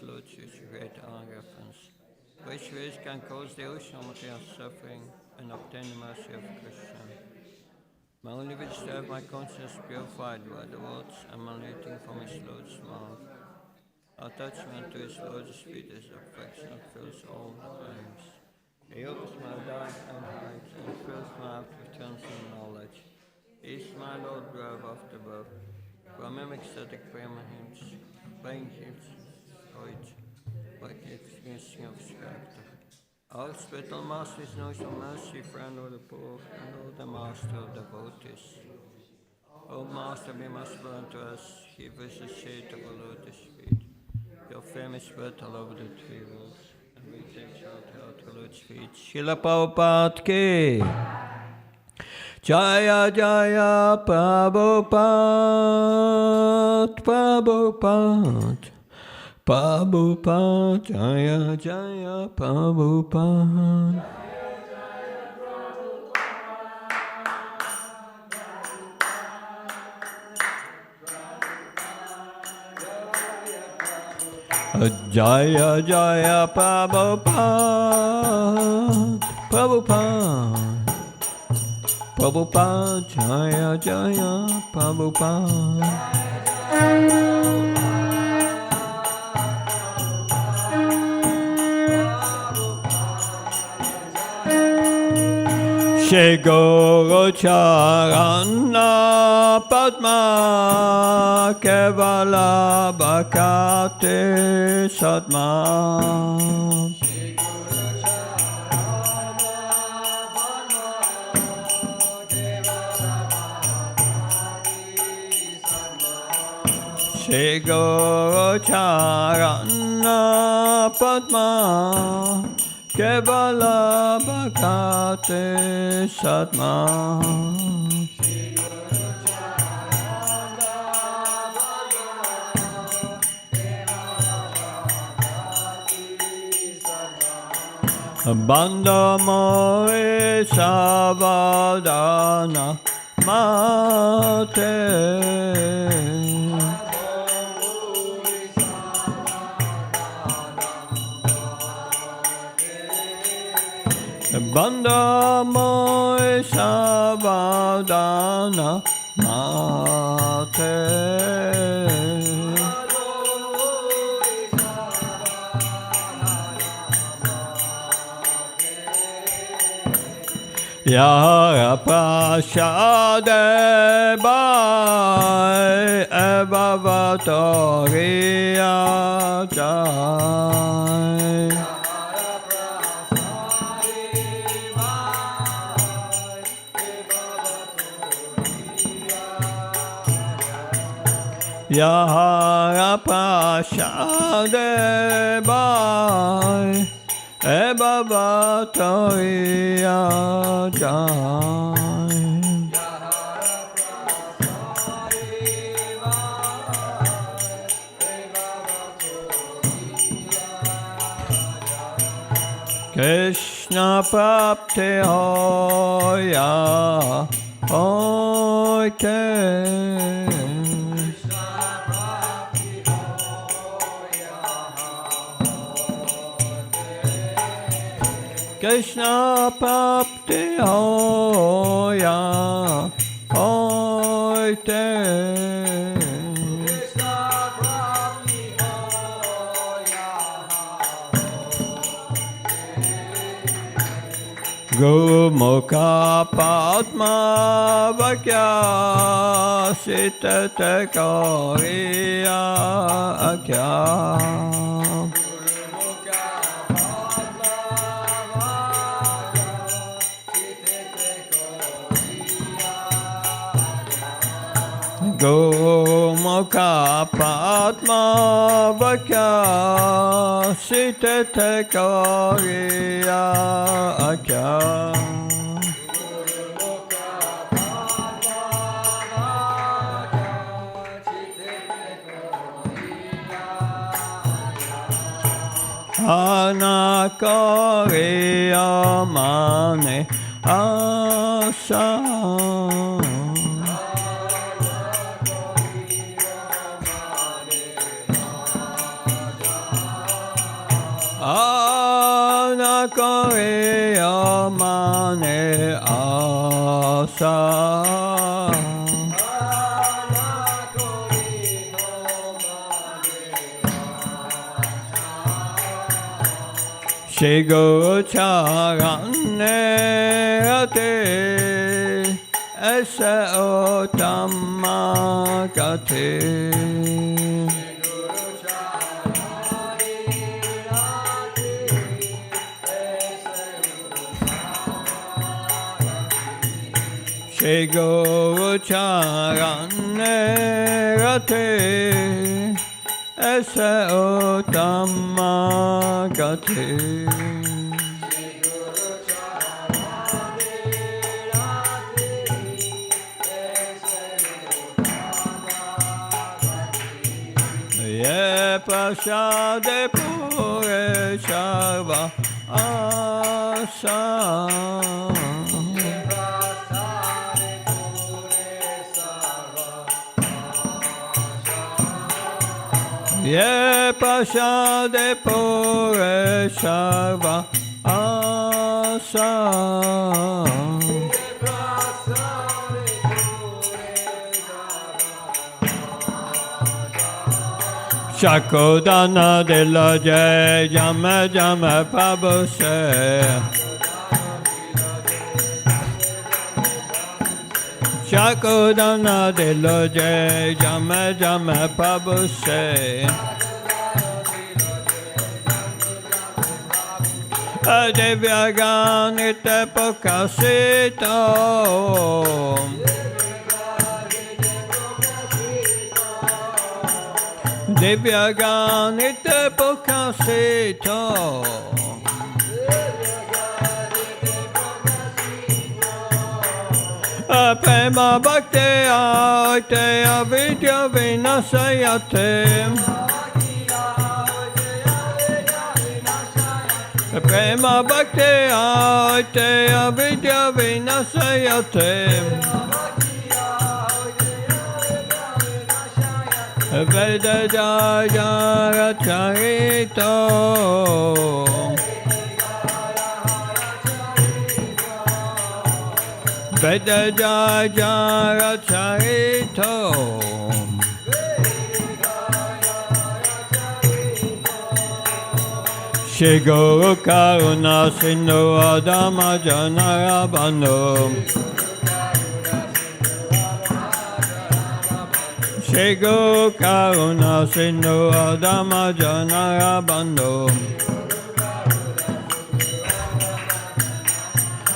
Lord such great reference, which ways can cause the oceanity of suffering and obtain the mercy of Christian. My only wish to have my conscience purified by the words emanating from his Lord's mouth. Attachment to his Lord's feet is affection that fills all times. He opens my dark and heights and fills my heart with transcendent knowledge. He is my Lord birth after birth. From him ecstatic prayer hymns, praying hymns, ooit, by the experiencing of his character. Our spiritual master is known as mercy, friend of the poor, and all the master of devotees. O Master, be merciful unto us, give us the shade of our Lord's feet. Your fame is spread all over the three worlds, and we take shelter at our Lord's feet. Srila Prabhupada ki Jaya Jaya Prabhupada, Prabhupada, Prabhupada, Jaya Jaya Prabhupada. Jaya Jaya Prabhupada, Prabhupada, Prabhupada, Jaya Jaya Prabhupada. Shri Guru Charana Padma Kevala Bhakti Satma. Shri Guru Charana Padma Kevala Bhakti Satma. Bandha Mohi Savadana Mate. Bandha Mohi Savadana Mate. Yara Prashade Bhai Evavatoriya Jai. Yara Prashade Bhai Evavatoriya Jai. Krishna Prapti Hoya Hoike. Krishna Prapti Hoya Hoite. Guru Mukha Padma Vakya Sitata Koriya Akya. Guru Mukha Padma Vakya Sitata Koriya Akya. Ana Koriya Mane Asa. Maria Mane Asa Shigo Charane Ate Ese Otamakate Shigo Charane Ate Ese Otamakate Ye Prasade Pure Sharva Asa Ye Prasade Pure Sharva Asa Shakodana de la Jai Jama Jama Prabhu Se Shakodana de la Jai Jama Jama Prabhu Se Devyaganite Pokasito Devyaganite Pokasito Prema Bhakti Aite Avidya Vinasayate Prema Bhakti Aite Avidya Vinasayate Veda Jaya Charito Veda Jaya Charito Shigo Karuna Sindhu Adama Janarabano Shigo Karuna Sindhu Adama Janarabando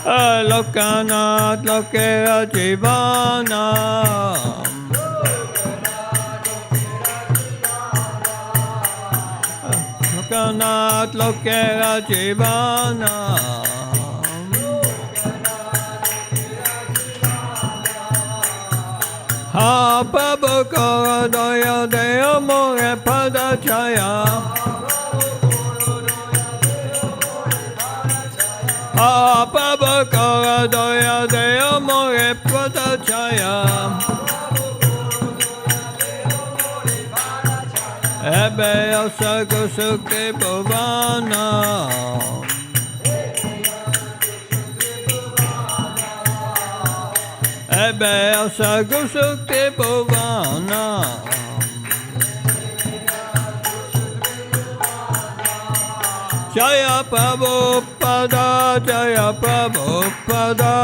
Lokanat Lokera Jivana Lokanat Lokera Jivana Ha Prabhu Korodoya Deo More Padachaya Ha Prabhu Korodoya Deo More Padachaya Ebe Osaku Sukti Bhavana Ebe Osaku Sukti Bhavana Jaya Prabhupada Jaya Prabhupada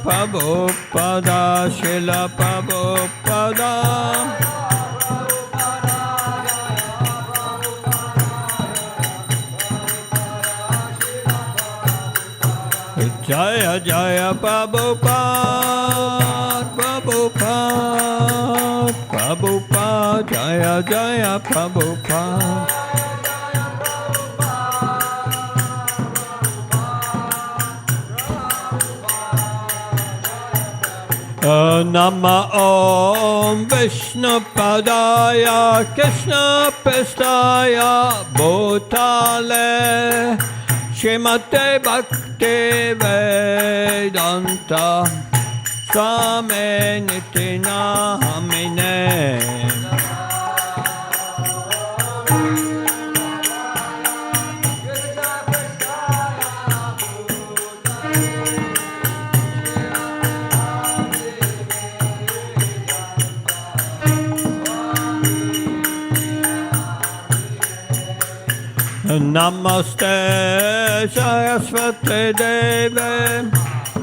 Prabhupada Srila Prabhupada Jaya Jaya Prabhupada Prabhupada Prabhupada Jaya Jaya Prabhupada Nama Om Vishnu Padaya Krishna Prestaya Bhutale Srimate Bhakti Vedanta Swami Niti Nahamine Namaste Saraswati Deve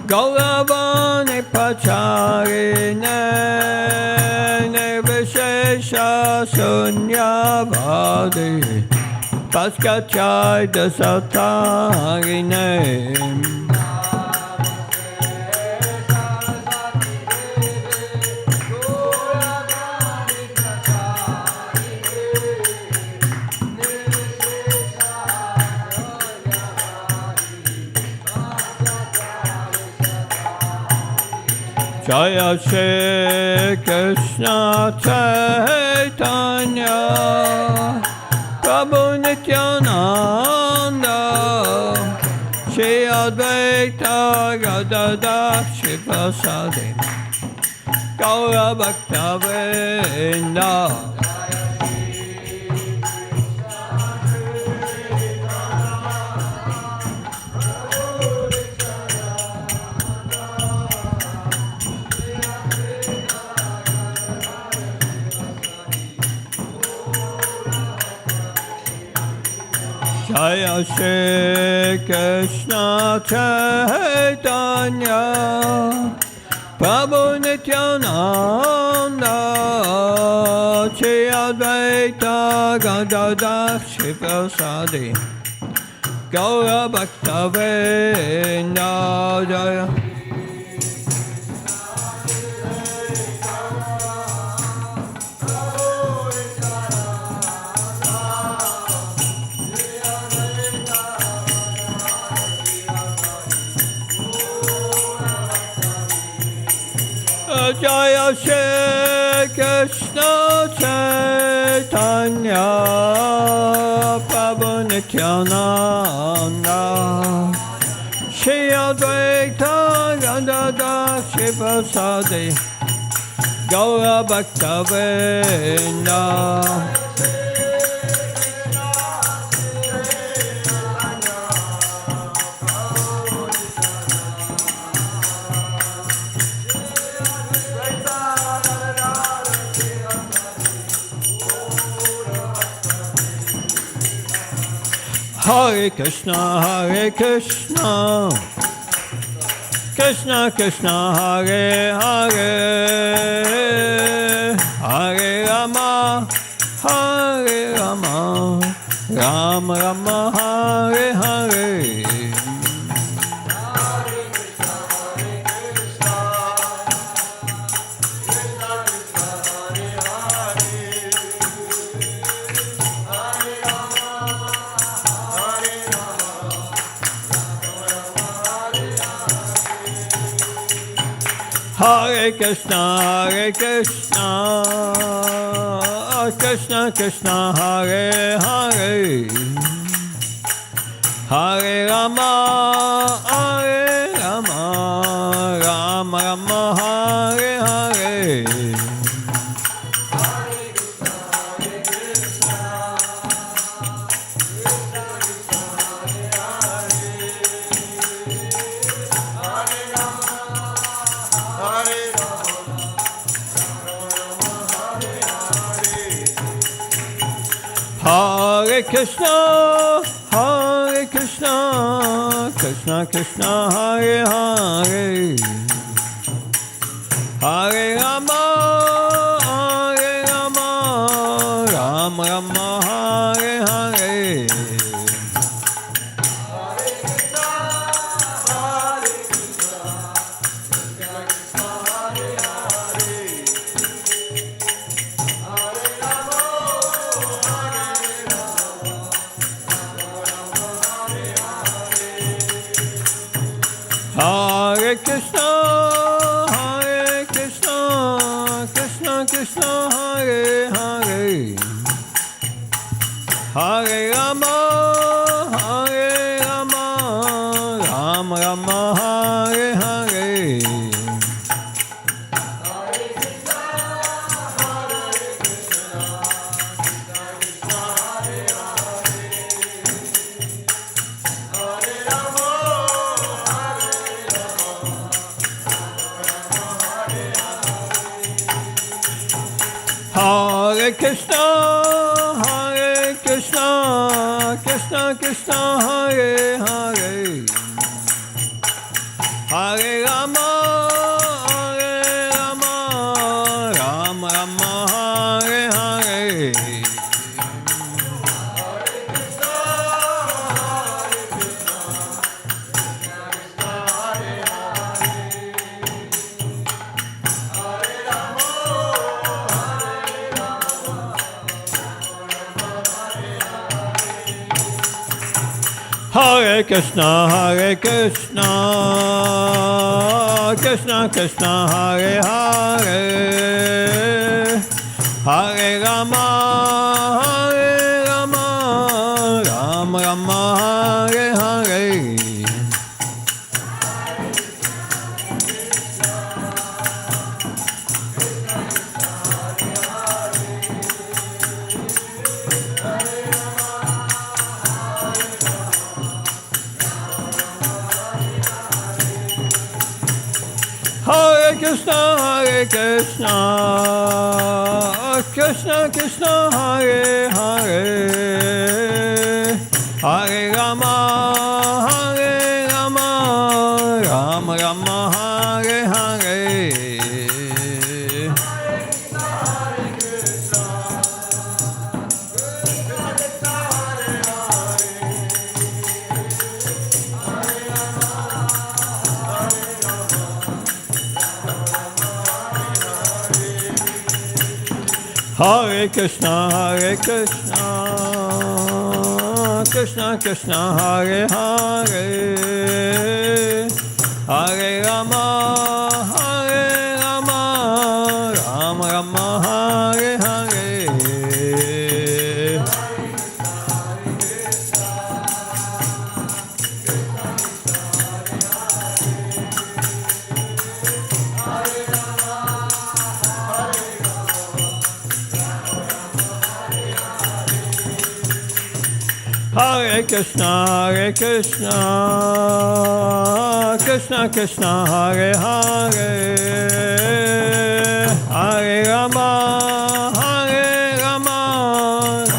Gauravani Pacharine Nirvishesha Sunyavadi Paskachai Dasatarine Jaya Shri Krishna Chaitanya Prabhu Nityananda Shri Advaita Radhadesh Shri Gaura Bhakta Vrinda Jaya Shri Krishna Chaitanya Prabhu Nityananda Shri Advaita Gadadhar Shri Gaura Bhakta Vrinda Jaya Jaya Shri Krishna Chaitanya Prabhu Nityananda Shri Advaita Gadadhar Shri Gaura Bhakta Vrinda Hare Krishna, Krishna Krishna, Hare Hare, Hare Rama, Rama Rama, Hare Hare. Hare Krishna, Krishna Krishna, Hare Hare, Hare Rama, Rama Rama, Hare Hare. Hare Krishna, Krishna Krishna, Hare Hare, Hare Rama, Rama Rama, Hare Hare. Hare Krishna, Krishna Krishna, Hare Hare, Hare Rama, Rama Rama, Hare Hare. Hare Krishna, Krishna Krishna Hare Hare Hare Rama Rama Rama Hare Hare Hare Krishna, Krishna Krishna, Hare Hare, Hare Rama, Rama Rama, Hare Hare. Hare Krishna, Krishna Krishna, Hare Hare, Hare Rama, Rama Rama, Hare Hare. Hare Krishna, Krishna Krishna, Hare Hare, Hare Rama, Rama Rama, Hare Hare. Hare Krishna, Krishna Krishna, Hare Hare, Hare Rama,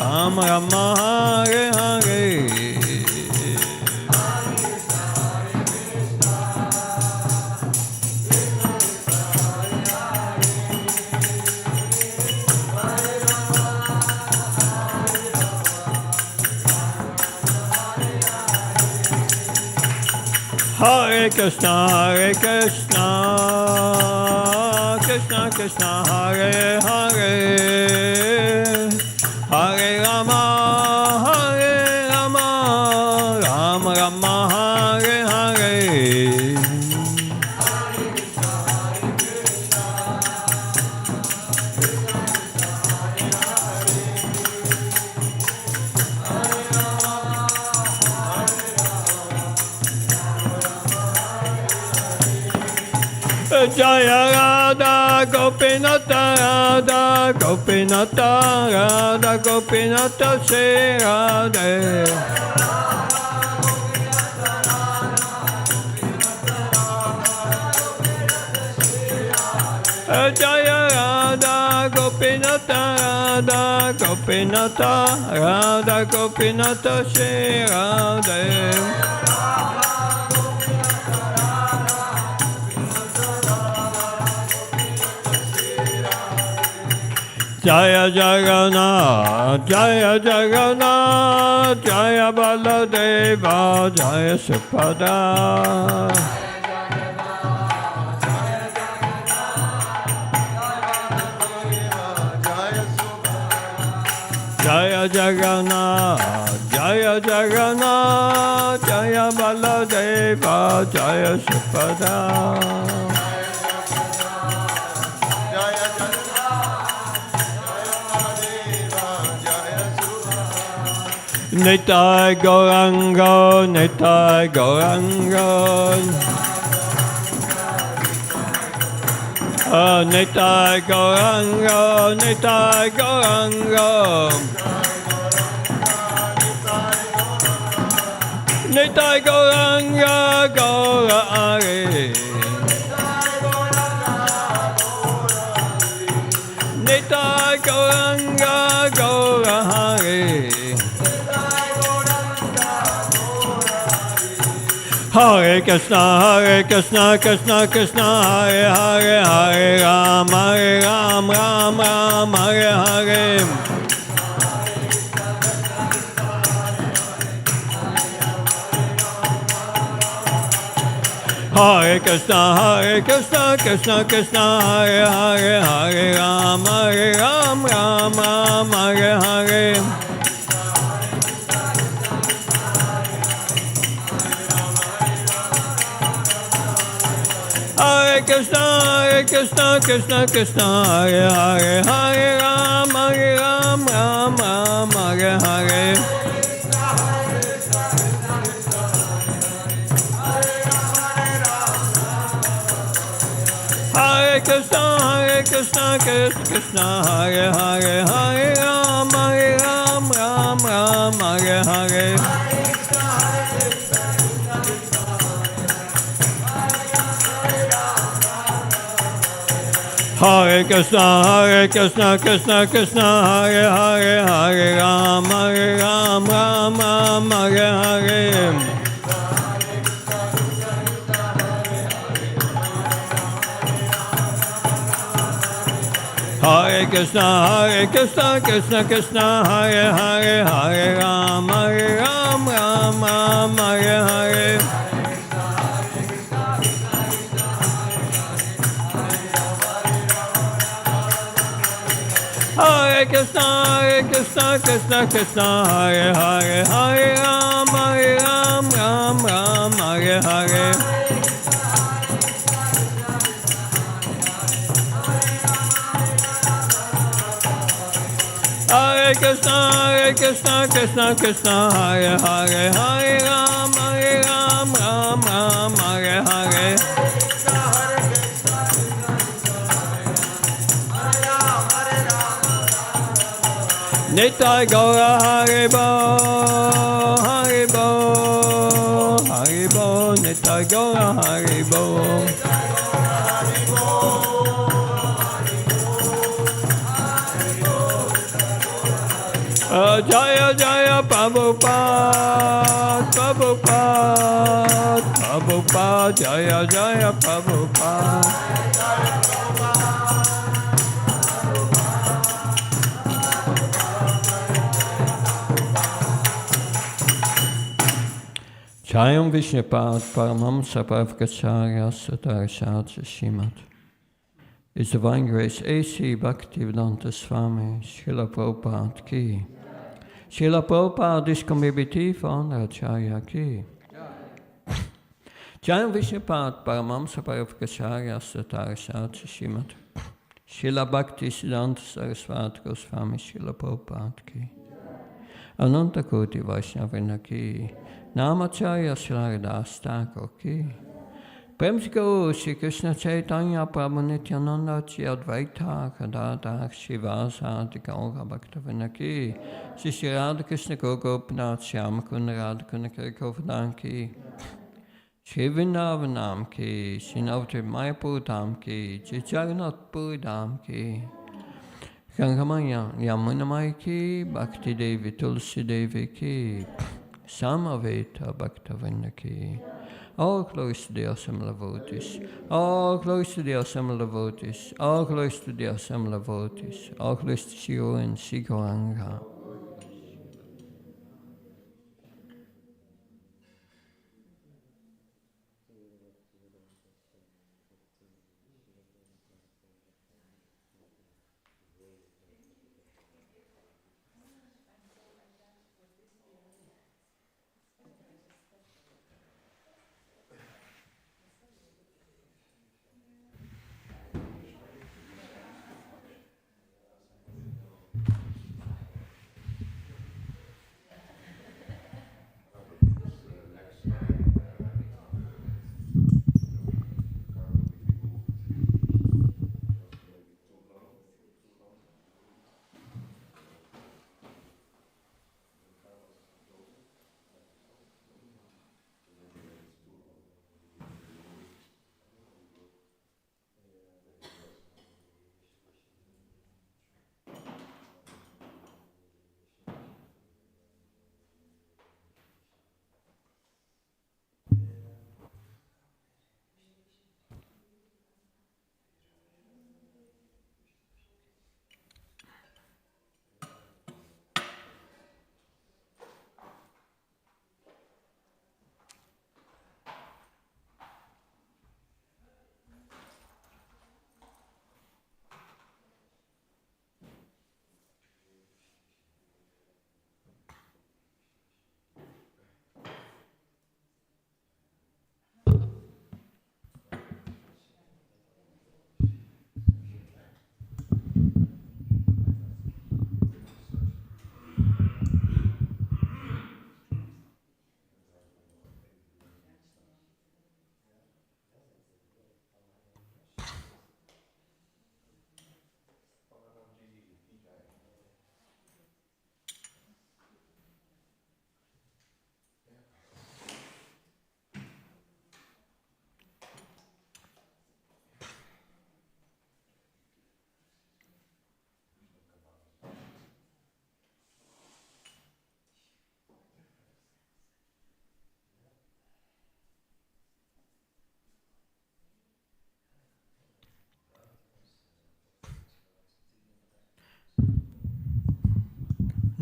Rama Rama, Hare Hare. Hare Krishna, Krishna Krishna, Hare Hare, Hare Rama, Rama Rama, Hare Hare. Jaya Radha Gopinata, Radha Gopinata, Radha Gopinata, Shri Radhe. Jaya Radha Gopinata, Radha Gopinata, Radha Gopinata, Shri Radhe. Jaya Jagannath, Jaya Jagannath, Jaya Baladeva, Jaya Subhadra. Jaya Jagannath, Jaya Jagannath, Jaya Baladeva, Jaya Subhadra. Nitai Gauranga, Nitai Gauranga, Nitai Gauranga, Nitai Gauranga, Nitai Gauranga, Gaura Hare, Nitai Gauranga, Gaura Hare. Hare Krishna, Krishna Krishna, Hare Hare, Hare Ram, Ram Ram, Hare Hare. Hare Krishna, Krishna Krishna, Hare Hare, Hare Ram, Ram Ram, Hare Hare. Hare Krishna, Krishna Krishna, Hare Hare, Hare Ram, Ram Ram, Hare Hare. Hare Krishna, Krishna, Hare Hare, Hare Ram, Ram Hare Hare. Hare Krishna, Krishna Krishna, Hare Hare, Hare Ram, Ram Hare Hare. Hare Krishna, Krishna Krishna, Hare Hare, Hare Ram, Ram Hare Hare. Hare Krishna, Krishna, Hare Hare, Hare Ram, Ram Hare Hare. Hare Krishna, Krishna, Hare Hare, Hare Ram, Ram Hare Hare. Nitai Gaura Haribo, Haribo, Haribo, Nitai Gaura Haribo. Jaya Jaya Prabhupada, Prabhupada, Prabhupada, Jaya Jaya Prabhupada. Jayam Vishnupad Paramhamsa Pravkacharya Sudarshan Srimad. His Divine Grace A.C. Bhaktivedanta Swami Srila Prabhupada Ki. Srila Prabhupada is community founder Acharya Ki. Jayam Vishnupad Paramhamsa Pravkacharya Sudarshan Srimad. Srila Bhaktisiddhanta Saraswati Goswami Srila Prabhupada Ki. Ananta Koti Vaishnavrinda Ki. Namacharya Radhadesh Thakur Ki. Prem se Guru Shri Krishna Chaitanya Prabhu Nityananda Shri Advaita Gadadhar Shivasadi Gaura Bhaktivinoda Ki. Shri Shri Radha Krishna Gopinath Shyamakunda Radhakunda Kirikovadan Ki. Shri Vrindavanam Ki. Shri Navadvip Mayapur Dham Ki. Shri Jagannath Puri Dham Ki. Gangamaya Yamunamai Ki. Bhakti Devi Tulsi Devi Ki. Samaveta Bhaktivinoda Ki. All glories to the awesome devotees. All glories to the awesome devotees. All glories to the awesome devotees. All glories to Shiro and Sigoranga.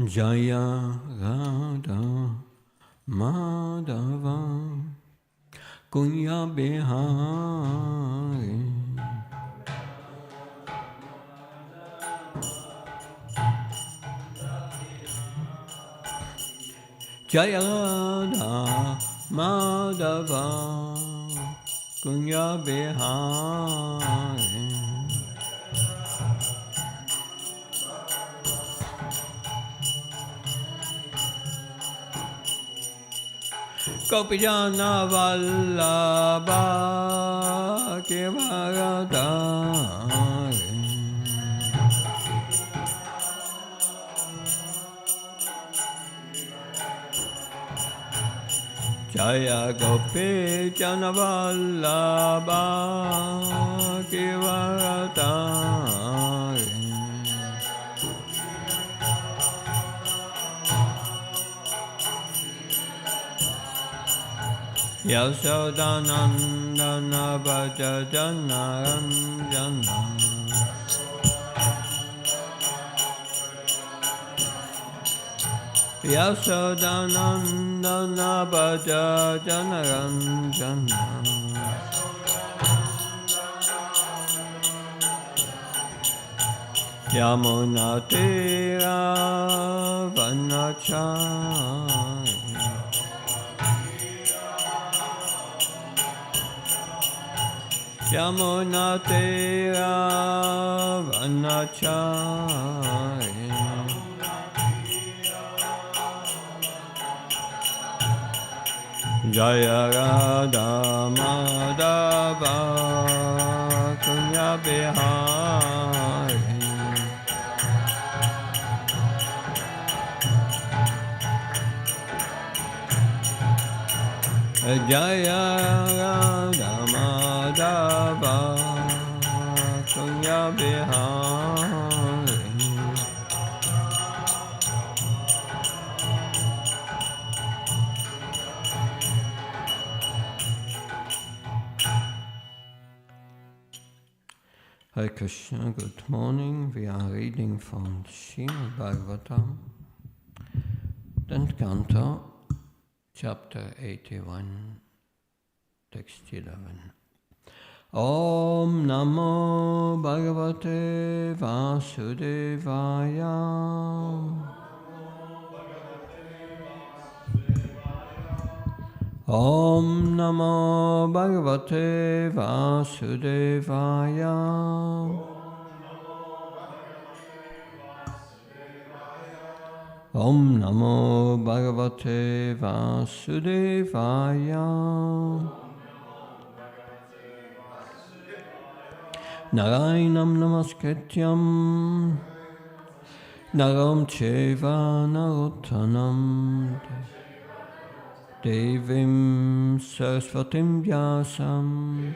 Jaya Radha Madhava Kunya Bihari Jaya Radha Madhava Kunya Bihari Gopijana Vallabha Kevaradhari Jaya Gopijana Vallabha Kevaradhari Yasodhanandana Bhajana Ranjana Yasodhanandana Bhajana Ranjana Yamuna Tira Vanachari Yamuna Tira Vanachari Jaya Radha Madhava Kunya Bihari Jaya Radha Madhava Kunya Bihari Hare Krishna, good morning. We are reading from Srimad Bhagavatam, 10th canto, chapter 81, text 11. Om Namo Bhagavate Vasudevaya. Om Namo Bhagavate Vasudevaya. Om Namo Bhagavate Vasudevaya. Narayanam Namaskrityam Naram Cheva Narottanam Devim Saraswatim Vyasam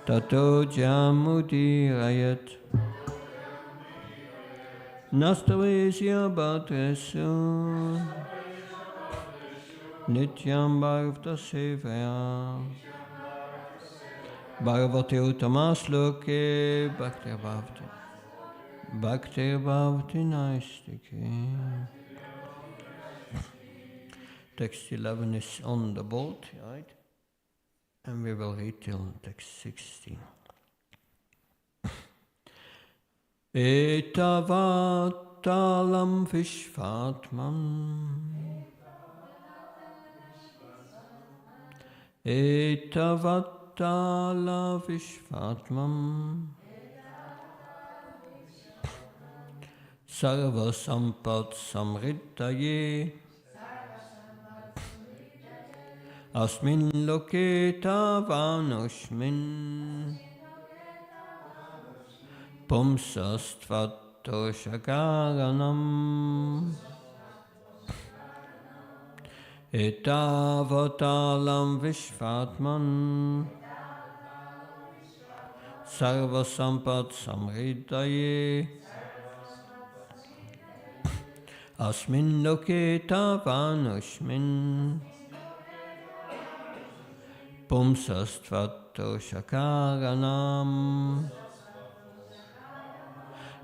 Tato Jamudirayat Nastavesya Bhatresu Nityam Bhagavata Sevaya Bhagavati Uttamasloke Bhakti Bhavati Naistike. Text 11 is on the board, right? And we will read till text 16. Etavatalam Vishvatman Etavatala Vishvatman Sarva Sampat Samrittaye Asmin Loketa Vanushmin Pumsastvattoshakaranam Etavatalam Vishvatman Sarva Sampat Samrittaye Asmin Loketa Vanushmin Pumsastvattoshakaranam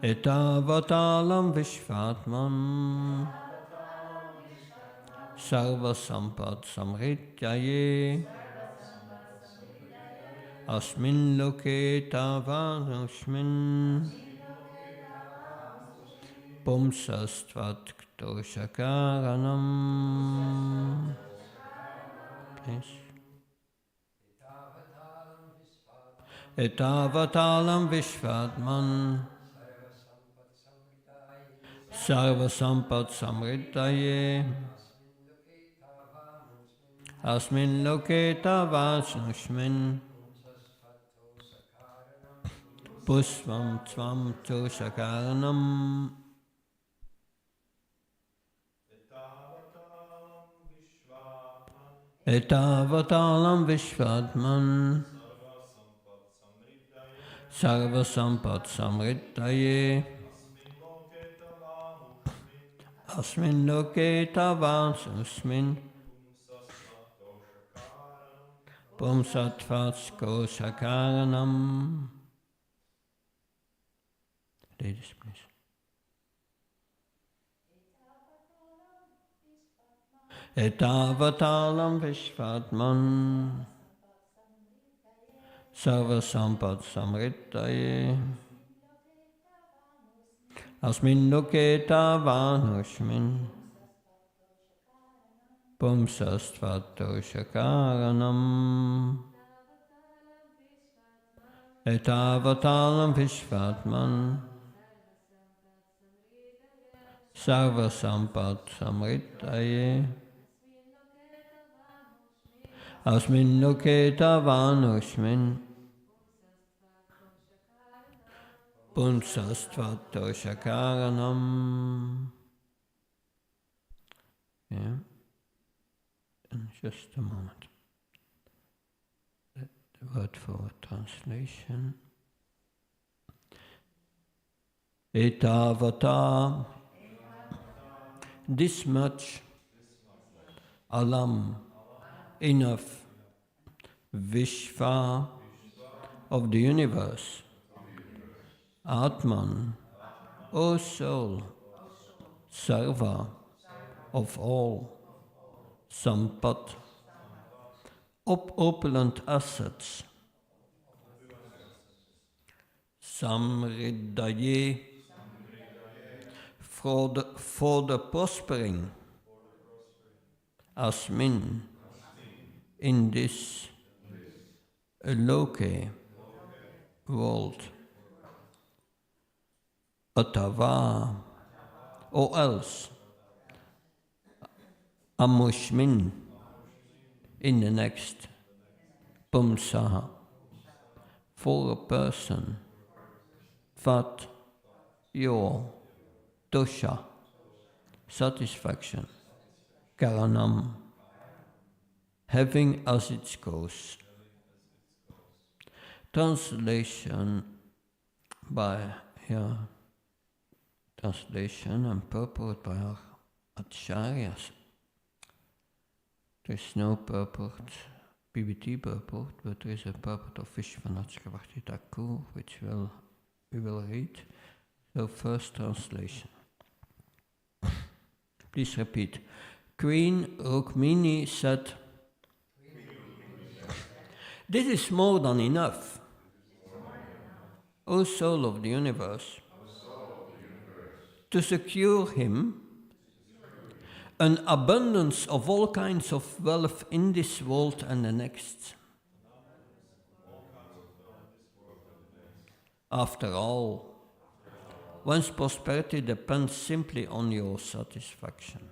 Etavatalam Vishvatman Sarva Sampad Samrityaye Asmin Loke Tavanushmin Pumsastvat Ktoshakaranam. Please. Etavatalam Vishvatman Sarva Sampad Samridaye Asmin Loke Tavanushmin Pushvam Tvam Toshakaranam. Etavatalam Vishvatman Sarva Sampad Samridaye Asmin Loke Tavanushmin Pumsatvatsko Sakaranam. Ladies, please. Etavatalam Vishvatman Sarva Sampad Samridaye Asmin Loke Tavanushmin Pumsastvattoshakaranam. Etavatalam Vishvatman Sarva Sampad Samridaye Asmin Loke Tavanushmin Pumsastvattoshakaranam. Yeah. In just a moment. The word for translation. Etavata. This much. Alam. Enough. Vishva. Of the universe. Atman. O soul. Sarva. Of all. Sampat, opulent assets. Samridaye, for the prospering. Asmin, in this loke, world. Atava, or else. Amushmin, in the next. Pumsaha, for a person. Vat, your. Dosha, satisfaction. Karanam, having as its cause. Translation translation and purport by our acharyas. There is no purport, PBT purport, but there is a purport of Vishwanath Chakravarti Thakur, which we will read. So first translation. Please repeat. Queen Rukmini said, "This is more than enough. O soul of the universe, to secure him an abundance of all kinds of wealth in this world and the next. After all, one's prosperity depends simply on your satisfaction."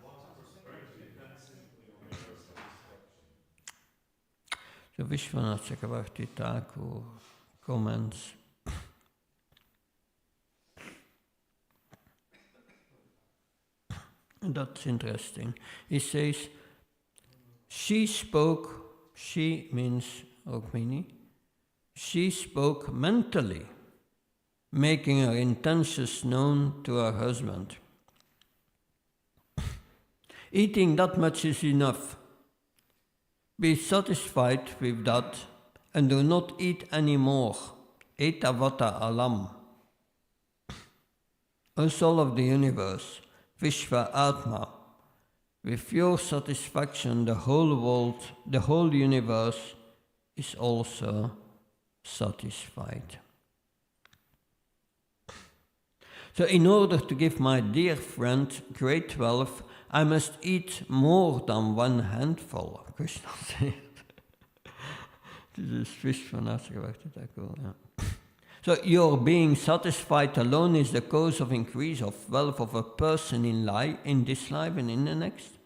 So Vishwanath Chakravarti Thakur comments, that's interesting. He says, she means Rukmini, she spoke mentally, making her intentions known to her husband. Eating that much is enough. Be satisfied with that and do not eat any more. Etavata alam. O soul of the universe, Vishva Atma, with your satisfaction the whole world, the whole universe is also satisfied. So in order to give my dear friend great wealth, I must eat more than one handful, Krishna said. Dit is vies van uitgewerkt, dat cool, ja. So your being satisfied alone is the cause of increase of wealth of a person in this life and in the next.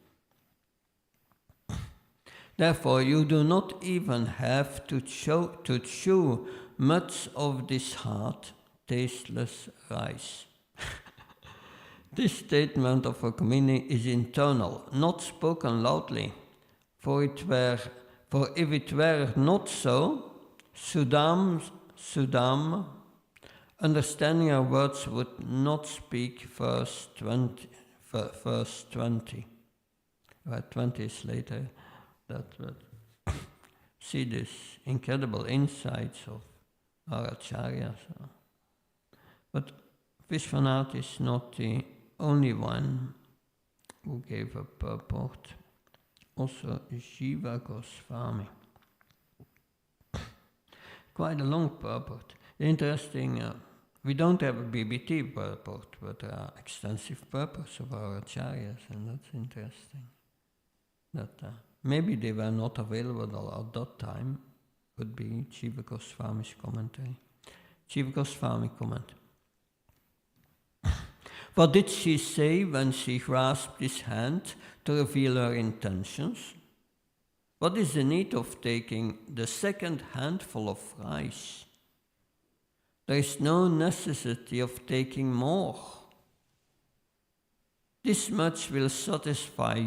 Therefore, you do not even have to chew much of this hard, tasteless rice. This statement of a communion is internal, not spoken loudly. For if it were not so, Sudam, understanding our words would not speak verse 20. 20 is later. That would see this incredible insights of our acharyas. But Vishwanath is not the only one who gave a purport. Also Jiva Goswami. Quite a long purport. Interesting, we don't have a BBT purport, but there are extensive purports of our acharyas, and that's interesting. That maybe they were not available at that time, would be Jiva Goswami's commentary. Jiva Goswami comment. What did she say when she grasped his hand to reveal her intentions? What is the need of taking the second handful of rice? There is no necessity of taking more. This much will satisfy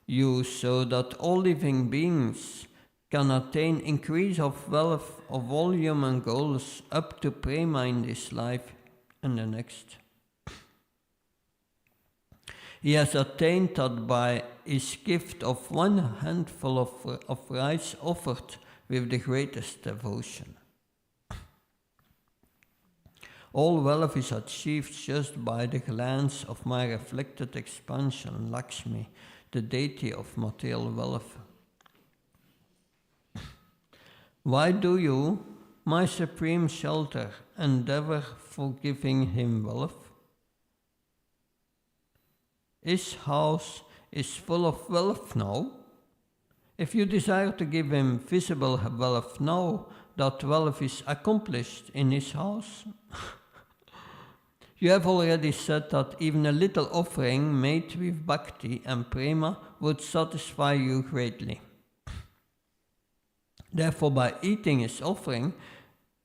you so that all living beings can attain increase of wealth, of volume and goals up to prema in this life and the next. He has attained that by his gift of one handful of rice offered with the greatest devotion. All wealth is achieved just by the glance of my reflected expansion, Lakshmi, the deity of material wealth. Why do you, my supreme shelter, endeavor for giving him wealth? His house is full of wealth now. If you desire to give him visible wealth now, that wealth is accomplished in his house. You have already said that even a little offering made with bhakti and prema would satisfy you greatly. Therefore, by eating his offering,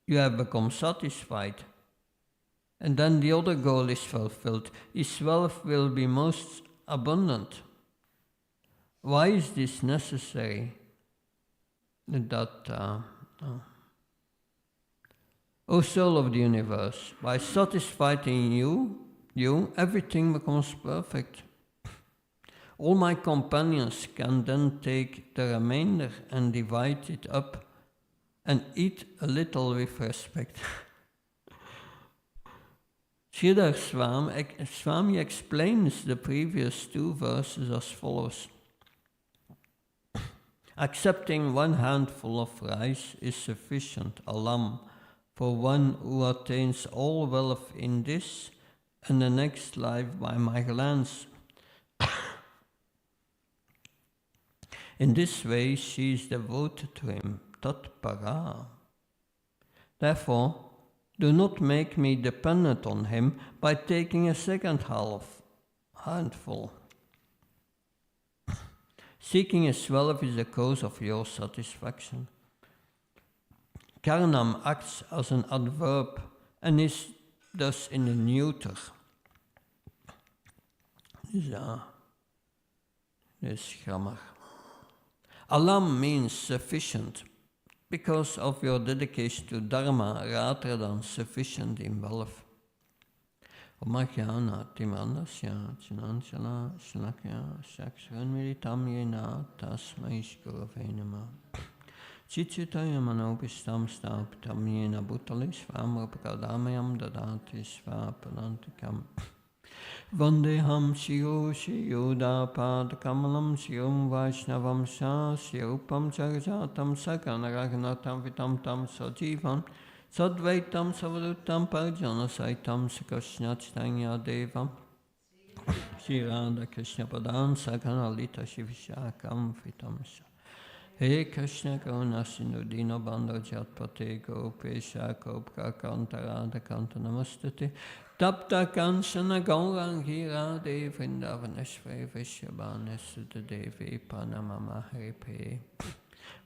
you have become satisfied. And then the other goal is fulfilled. His wealth will be most abundant. Why is this necessary? O soul of the universe, by satisfying you, everything becomes perfect. All my companions can then take the remainder and divide it up and eat a little with respect. Sridhar Swami explains the previous two verses as follows. Accepting one handful of rice is sufficient, alam, for one who attains all wealth in this and the next life by my glance. In this way she is devoted to him, tat para. Therefore, do not make me dependent on him by taking a second handful. Seeking his wealth is the cause of your satisfaction. Karnam acts as an adverb and is thus in the neuter. This grammar. Alam means sufficient because of your dedication to Dharma rather than sufficient in wealth. Omajana Timandasya Chinanchala Shlakya Shakshan Militam Yena Tasmai Shgurave Nama. Chichitaya manopistam stapitam yena bhutali svamrupakadamayam dadati svapadantikam. Vandeham Shiyo Shiyoda Padakamalam Shiyom Vaishnavam Sha Shiyopam Charjatam Sakanaragnatam Vitam Tam Sajivam Sadvaitam Savadutam Parjana Saitam Sakashnachitanya Devam Shri Radha Krishna Padan Sakanalita Shivishakam Vitam Sha. He Krishna Karuna Sindhu Dino Bandha Jatpate Gopesha Kopka Kanta Radha Kanta Namastute Tapta Kanchana Gaurangi Radhe Vrindavaneshwari Vishabhane Sudha Devi Panamama Haripe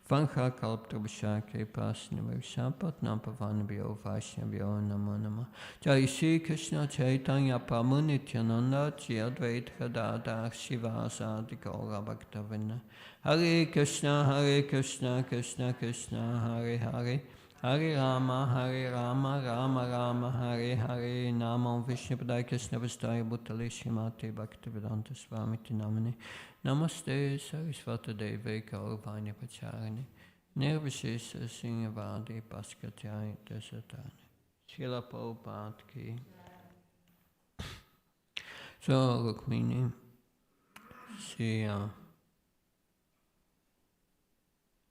Vankha Kalptrubhashake Pasnivarshapat Nampavanabhyo Vaishnavyo Namo Namo Jai Shri Krishna Chaitanya Prabhu Nityananda Jai Advaita Gadadhar Shivasadi Gaura Bhaktavinda Hare Krishna Krishna Krishna Hare Hare Hare Rama, Rama Rama, Hare Hare, Namo Vishnupadaya Krishna Vastaya Bhutale Srimate Bhaktivedanta Swamiti Namane Namaste Saraswata Deve Gauravani Pacharani Nirvishesha Singhavadi Paskatyai Dasatani Srila Prabhupada Ki. So Rukmini,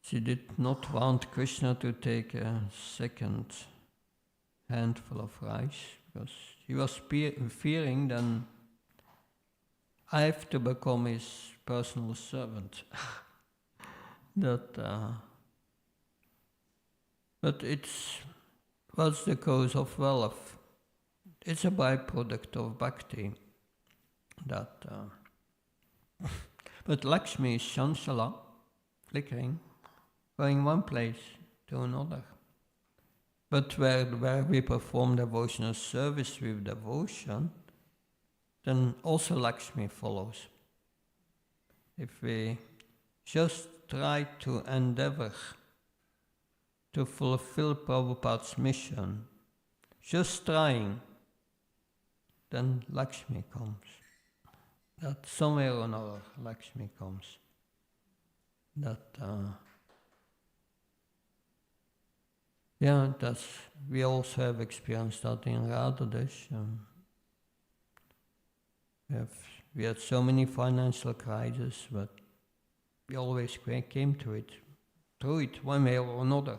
she did not want Krishna to take a second handful of rice because he was fearing then I have to become his personal servant. But what's the cause of wealth? It's a byproduct of bhakti. But Lakshmi is Shanshala, flickering, going one place to another. But where we perform devotional service with devotion, then also Lakshmi follows. If we just try to endeavor to fulfill Prabhupada's mission, just trying, then Lakshmi comes. That somewhere or another Lakshmi comes. We also have experienced that in Radhadesh. We had so many financial crises, but we always came through it one way or another.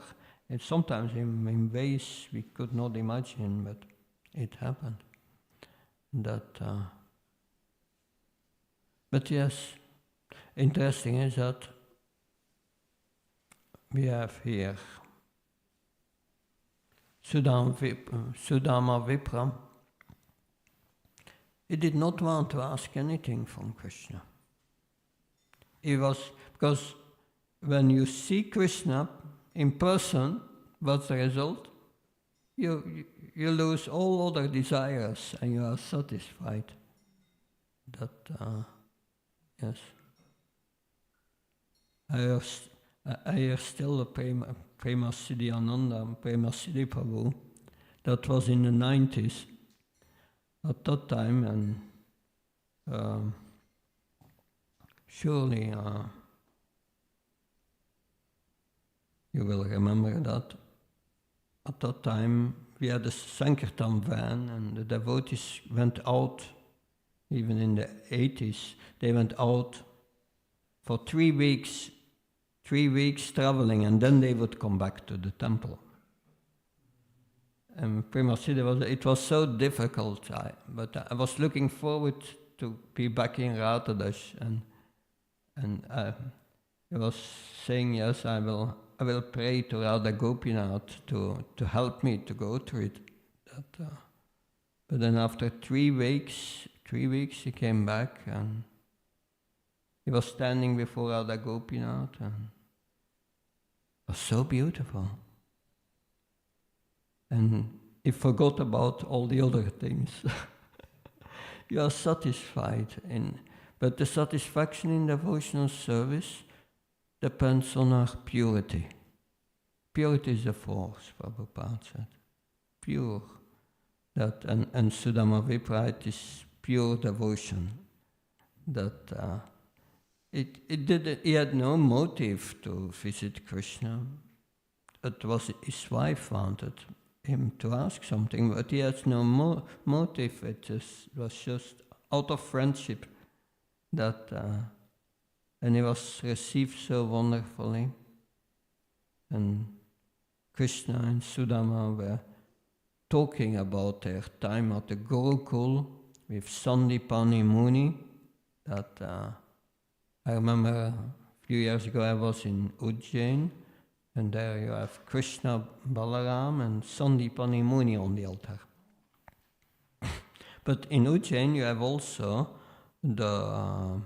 And sometimes in ways we could not imagine, but it happened. But yes, interesting is that we have here Sudama Vipra. He did not want to ask anything from Krishna. Because when you see Krishna in person, what's the result? You lose all other desires and you are satisfied. Yes. I hear still the Prema Siddhi Ananda, Prema Siddhi Prabhu. That was in the 90s. At that time, and surely you will remember that. At that time, we had a Sankirtan van, and the devotees went out, even in the 80s, they went out for 3 weeks traveling, and then they would come back to the temple. And Prema Siddhi it was so difficult, but I was looking forward to be back in Radhadesh, and I was saying, yes, I will pray to Radha Gopinath to help me to go through it. But then after 3 weeks, he came back and he was standing before Radha Gopinath, and it was so beautiful. And he forgot about all the other things. You are satisfied but the satisfaction in devotional service depends on our purity. Purity is a force, Prabhupada said. Pure. And Sudama Vipra, it is pure devotion. he had no motive to visit Krishna. It was his wife wanted him to ask something, but he has no motive. It was just out of friendship that, and he was received so wonderfully. And Krishna and Sudama were talking about their time at the Gurukul with Sandipani Muni. That I remember a few years ago I was in Ujjain, and there you have Krishna, Balaram, and Sandipani Muni on the altar. But in Ujjain you have also the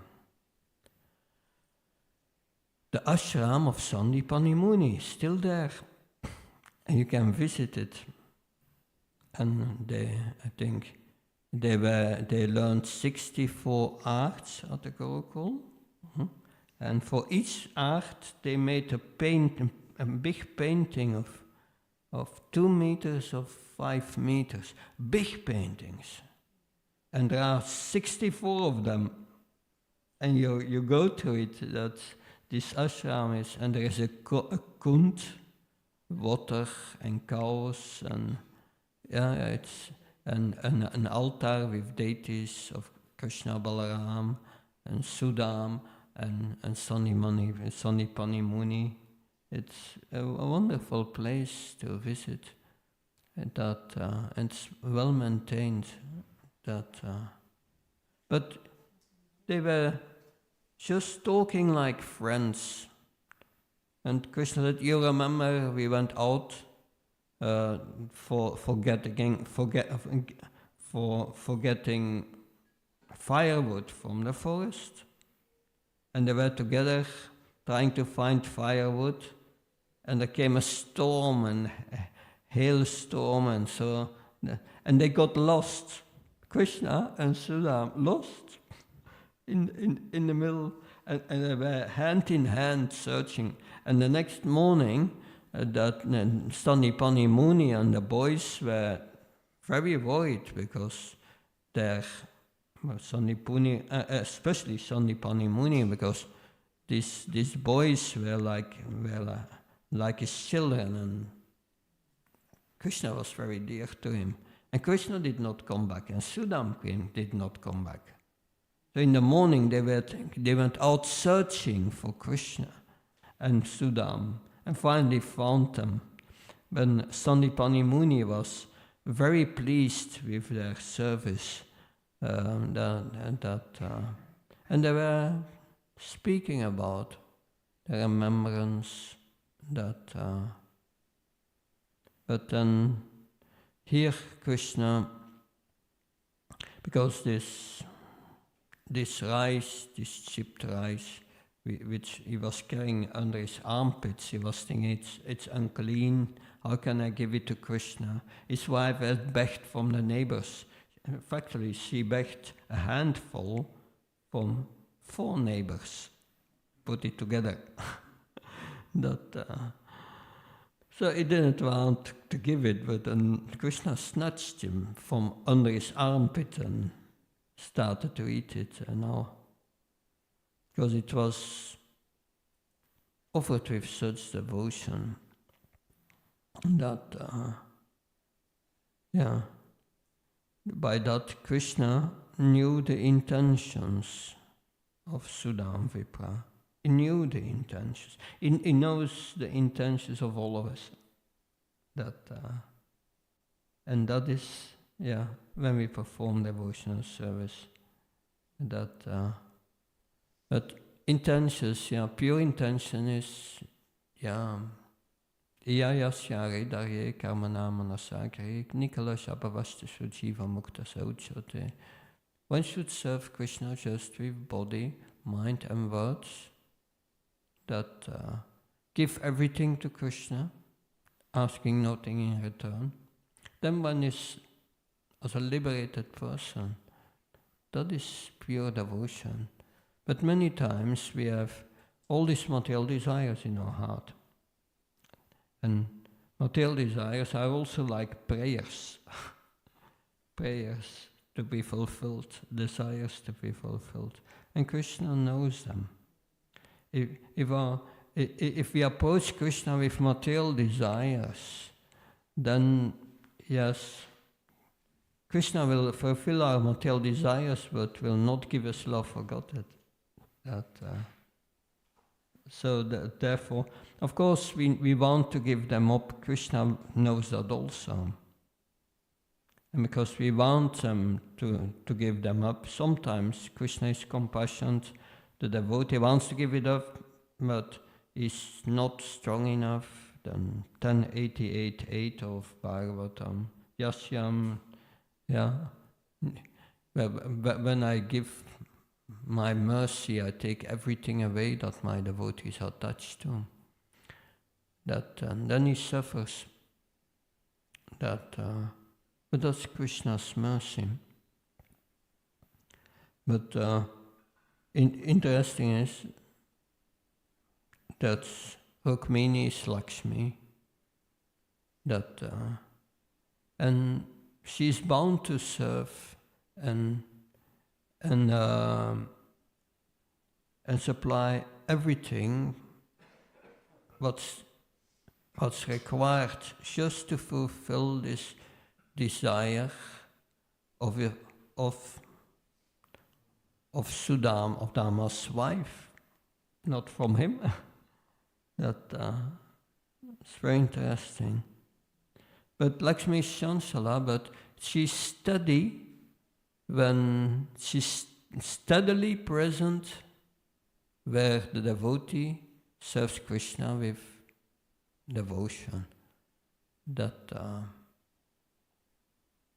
ashram of Sandipani Muni, still there, and you can visit it. And I think they learned 64 arts at the Gurukul, and for each art they made a big painting of 2 meters of 5 meters, big paintings, and there are 64 of them, and you go to it. That this ashram is, and there is a kund, water and cows, and it's an altar with deities of Krishna, Balaram, and Sudam, and Sandipani Muni. It's a wonderful place to visit. And it's well maintained. But they were just talking like friends. And Krishna said, "You remember we went out for getting firewood from the forest, and they were together trying to find firewood, and there came a storm and a hailstorm, and they got lost. Krishna and Sudam lost in the middle, and they were hand in hand searching. And the next morning, that Sandipani Muni and the boys were very worried because especially Sandipani Muni, because these boys were like his children, and Krishna was very dear to him. And Krishna did not come back, and Sudam did not come back. So in the morning they went out searching for Krishna and Sudam, and finally found them. When Sandipani Muni was very pleased with their service, and they were speaking about the remembrance that. But then here Krishna, because this rice, this chipped rice, which he was carrying under his armpits, he was thinking, it's unclean, how can I give it to Krishna? His wife had begged from the neighbors. Actually, she begged a handful from 4 neighbors, put it together. So he didn't want to give it, but then Krishna snatched him from under his armpit and started to eat it. Because it was offered with such devotion that, by that Krishna knew the intentions of Sudam Vipra. He knew the intentions. He knows the intentions of all of us. And that is, when we perform devotional service. But intentions, pure intention is, Iyayasya Redarye Karmana Manasagre Nikala Shabhavashta Sujiva Mukta Sauchate. One should serve Krishna just with body, mind and words. That give everything to Krishna, asking nothing in return. Then one is, as a liberated person, that is pure devotion. But many times we have all these material desires in our heart. And material desires are also like prayers. Prayers to be fulfilled, desires to be fulfilled. And Krishna knows them. If we approach Krishna with material desires, then yes, Krishna will fulfill our material desires, but will not give us love for God. Therefore, of course, we want to give them up. Krishna knows that also. And because we want them to give them up, sometimes Krishna is compassionate. The devotee wants to give it up, but is not strong enough. Then 1088.8 of Bhagavatam. Yasyam, yeah. When I give my mercy, I take everything away that my devotees are attached to. And then he suffers. But that's Krishna's mercy. But interesting is that Rukmini is Lakshmi. And she's bound to serve and supply everything what's required just to fulfill this desire of Sudam, of Dharma's wife, not from him. It's very interesting. But Lakshmi is Chanchala, but she's steady when she's steadily present where the devotee serves Krishna with devotion.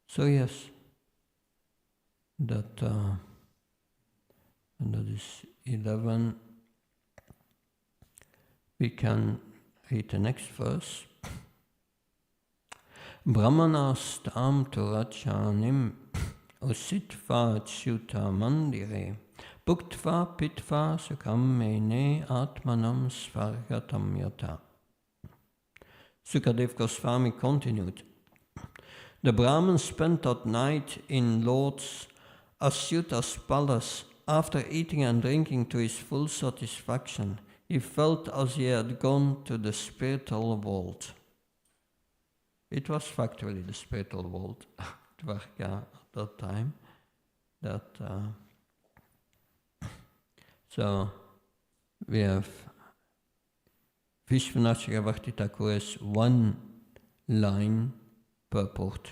So yes, and that is 11. We can read the next verse. Brahmanas tam turachanim usitva achyuta mandire bhuktva pitva sukam mene atmanam svargatam yata. Sukadev Goswami continued. The Brahman spent that night in Lord Achyuta's palace. After eating and drinking to his full satisfaction, he felt as he had gone to the spiritual world. It was factually the spiritual world, Dwarka, at that time. So we have Vishwanath Chakravarti Thakur's one line purport.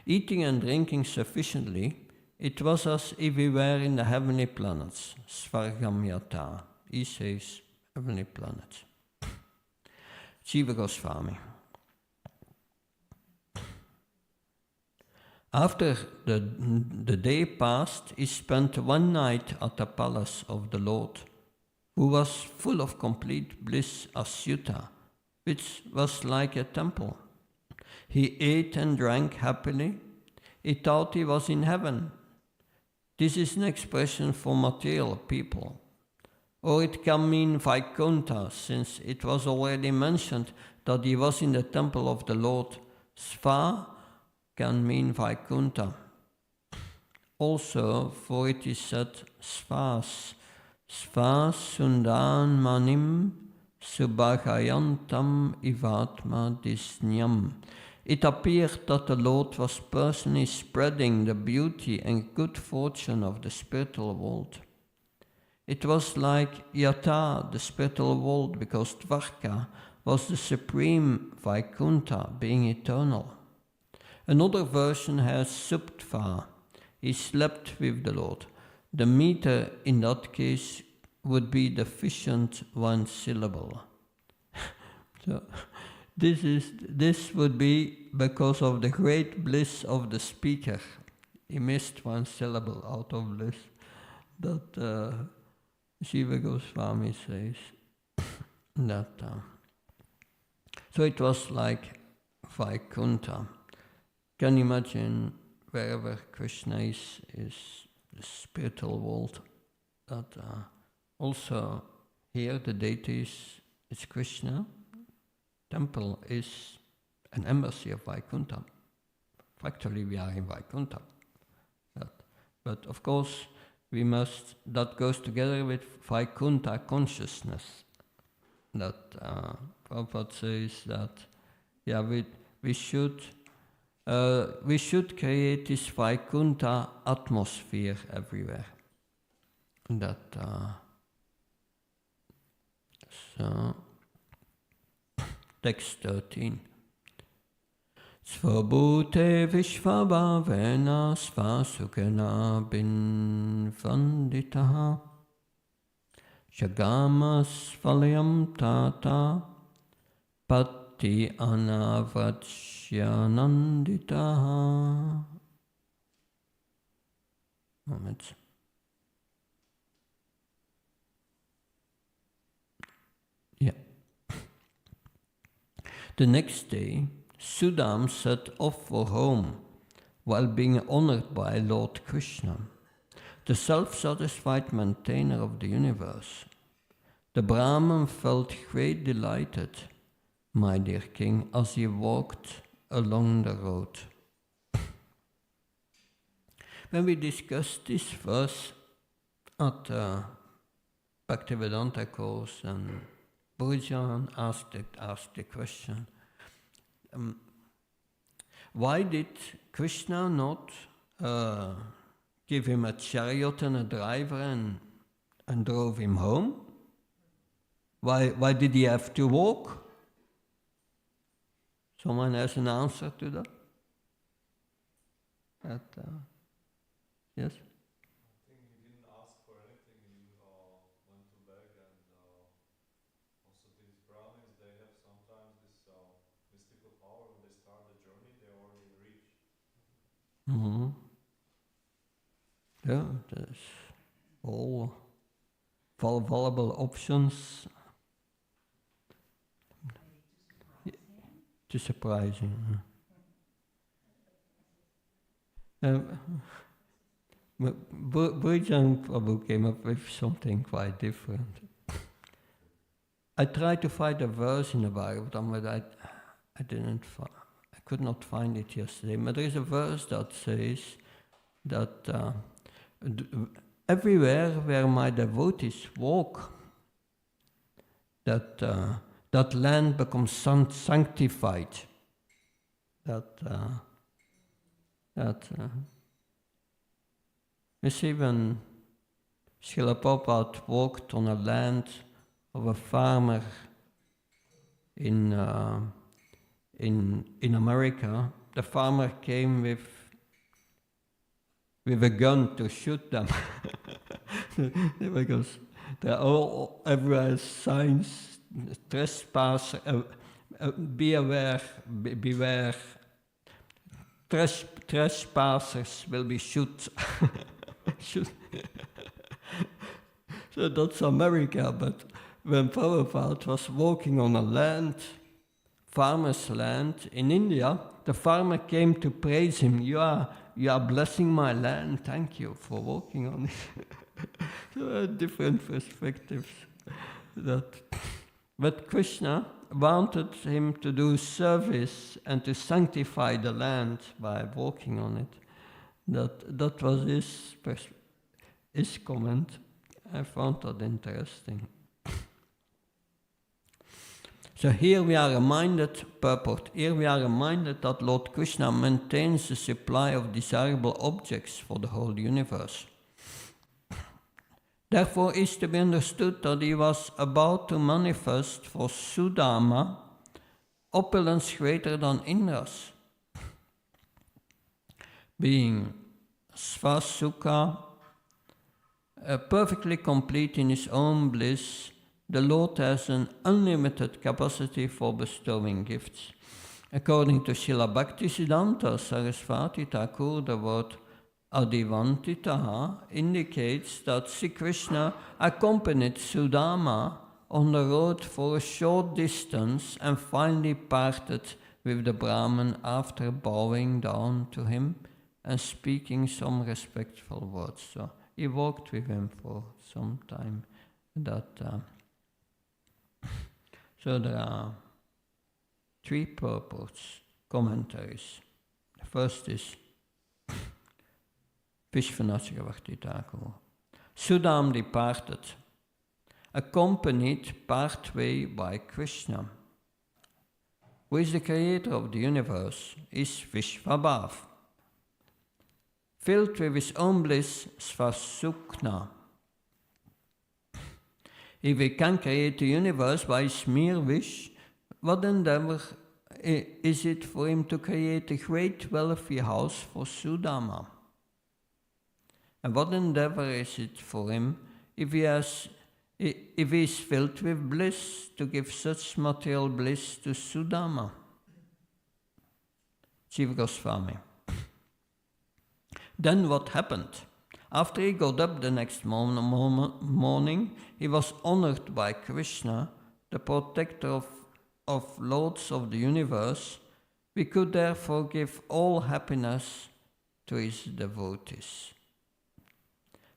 Eating and drinking sufficiently, it was as if we were in the heavenly planets, Svargam Yata. He says heavenly planets. Jiva Goswami. After the day passed, he spent one night at the palace of the Lord, who was full of complete bliss as Achyuta, which was like a temple. He ate and drank happily. He thought he was in heaven. This is an expression for material people. Or it can mean Vaikuntha, since it was already mentioned that he was in the temple of the Lord. Sva can mean Vaikuntha. Also, for it is said, Svas sundan manim subhagayantam ivatma disnyam. It appeared that the Lord was personally spreading the beauty and good fortune of the spiritual world. It was like Yata, the spiritual world, because Dwarka was the supreme Vaikuntha, being eternal. Another version has Suptva. He slept with the Lord. The meter in that case would be deficient one syllable. So this would be because of the great bliss of the speaker. He missed one syllable out of bliss. That Jiva Goswami says. So it was like Vaikuntha. Can you imagine wherever Krishna is the spiritual world? That also here the deity is Krishna. Temple is an embassy of Vaikuntha. Factually, we are in Vaikuntha. But of course, that goes together with Vaikuntha consciousness. That Prabhupada says that, yeah, we should create this Vaikuntha atmosphere everywhere. That so text 13. Svabhute vishvabhavena svasukena binvanditaha shagamas valyam tata patti anavachyananditaha. Moments. Yeah. The next day, Sudam set off for home while being honored by Lord Krishna, the self-satisfied maintainer of the universe. The Brahman felt great delighted, my dear king, as he walked along the road. When we discussed this verse at Bhaktivedanta course, and Bhujan asked the question, why did Krishna not give him a chariot and a driver and drove him home? Why did he have to walk? Someone has an answer to that? Yes? I think he didn't ask for anything. He went to beg, and also these Brahmins, they have sometimes this mystical power. When they start the journey, they already reach. Mm-hmm. Yeah, there's all valuable options. It's surprising. Bhujan Prabhu came up with something quite different. I tried to find a verse in the Bible, but I could not find it yesterday. But there is a verse that says that everywhere where my devotees walk, that land becomes sanctified. You see, when Srila Prabhupada walked on a land of a farmer in America, the farmer came with a gun to shoot them because there are everywhere signs. Trespass, beware, trespassers will be shot. So that's America, but when Prabhupada was walking on a land, farmer's land in India, the farmer came to praise him. You are blessing my land, thank you for walking on it. So different perspectives. But Krishna wanted him to do service and to sanctify the land by walking on it. That was his comment. I found that interesting. So here we are reminded, purport, here we are reminded that Lord Krishna maintains the supply of desirable objects for the whole universe. Therefore is to be understood that he was about to manifest for Sudama opulence greater than Indra's. Being Svasukha, perfectly complete in his own bliss, the Lord has an unlimited capacity for bestowing gifts. According to Srila Bhaktisiddhanta Sarasvati Thakur, the word Adivantitaha indicates that Sri Krishna accompanied Sudama on the road for a short distance and finally parted with the Brahman after bowing down to him and speaking some respectful words. So he walked with him for some time. So there are three purports, commentaries. The first is Vishwanath Chakravarti Thakur. Sudam departed, accompanied partway by Krishna, who is the creator of the universe, is Vishvabhav. Filled with his own bliss, Svasukna. If he can create the universe by his mere wish, what endeavor is it for him to create a great wealthy house for Sudama? And what endeavor is it for him if he is filled with bliss to give such material bliss to Sudama? Jiva Goswami. Then what happened? After he got up the next morning, he was honored by Krishna, the protector of lords of the universe. We could therefore give all happiness to his devotees.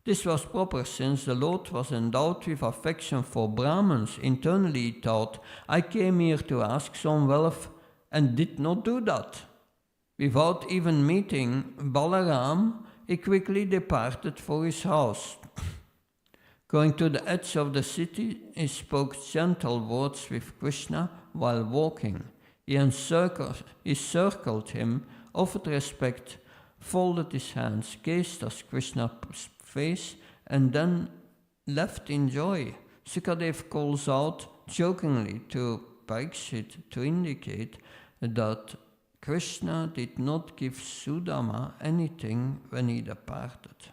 This was proper since the Lord was endowed with affection for Brahmins. Internally he thought, I came here to ask some wealth and did not do that. Without even meeting Balaram, he quickly departed for his house. Going to the edge of the city, he spoke gentle words with Krishna while walking. He encircled him, offered respect, folded his hands, gazed at Krishna's face, and then left in joy. Sukadev calls out jokingly to Parikshit to indicate that Krishna did not give Sudama anything when he departed.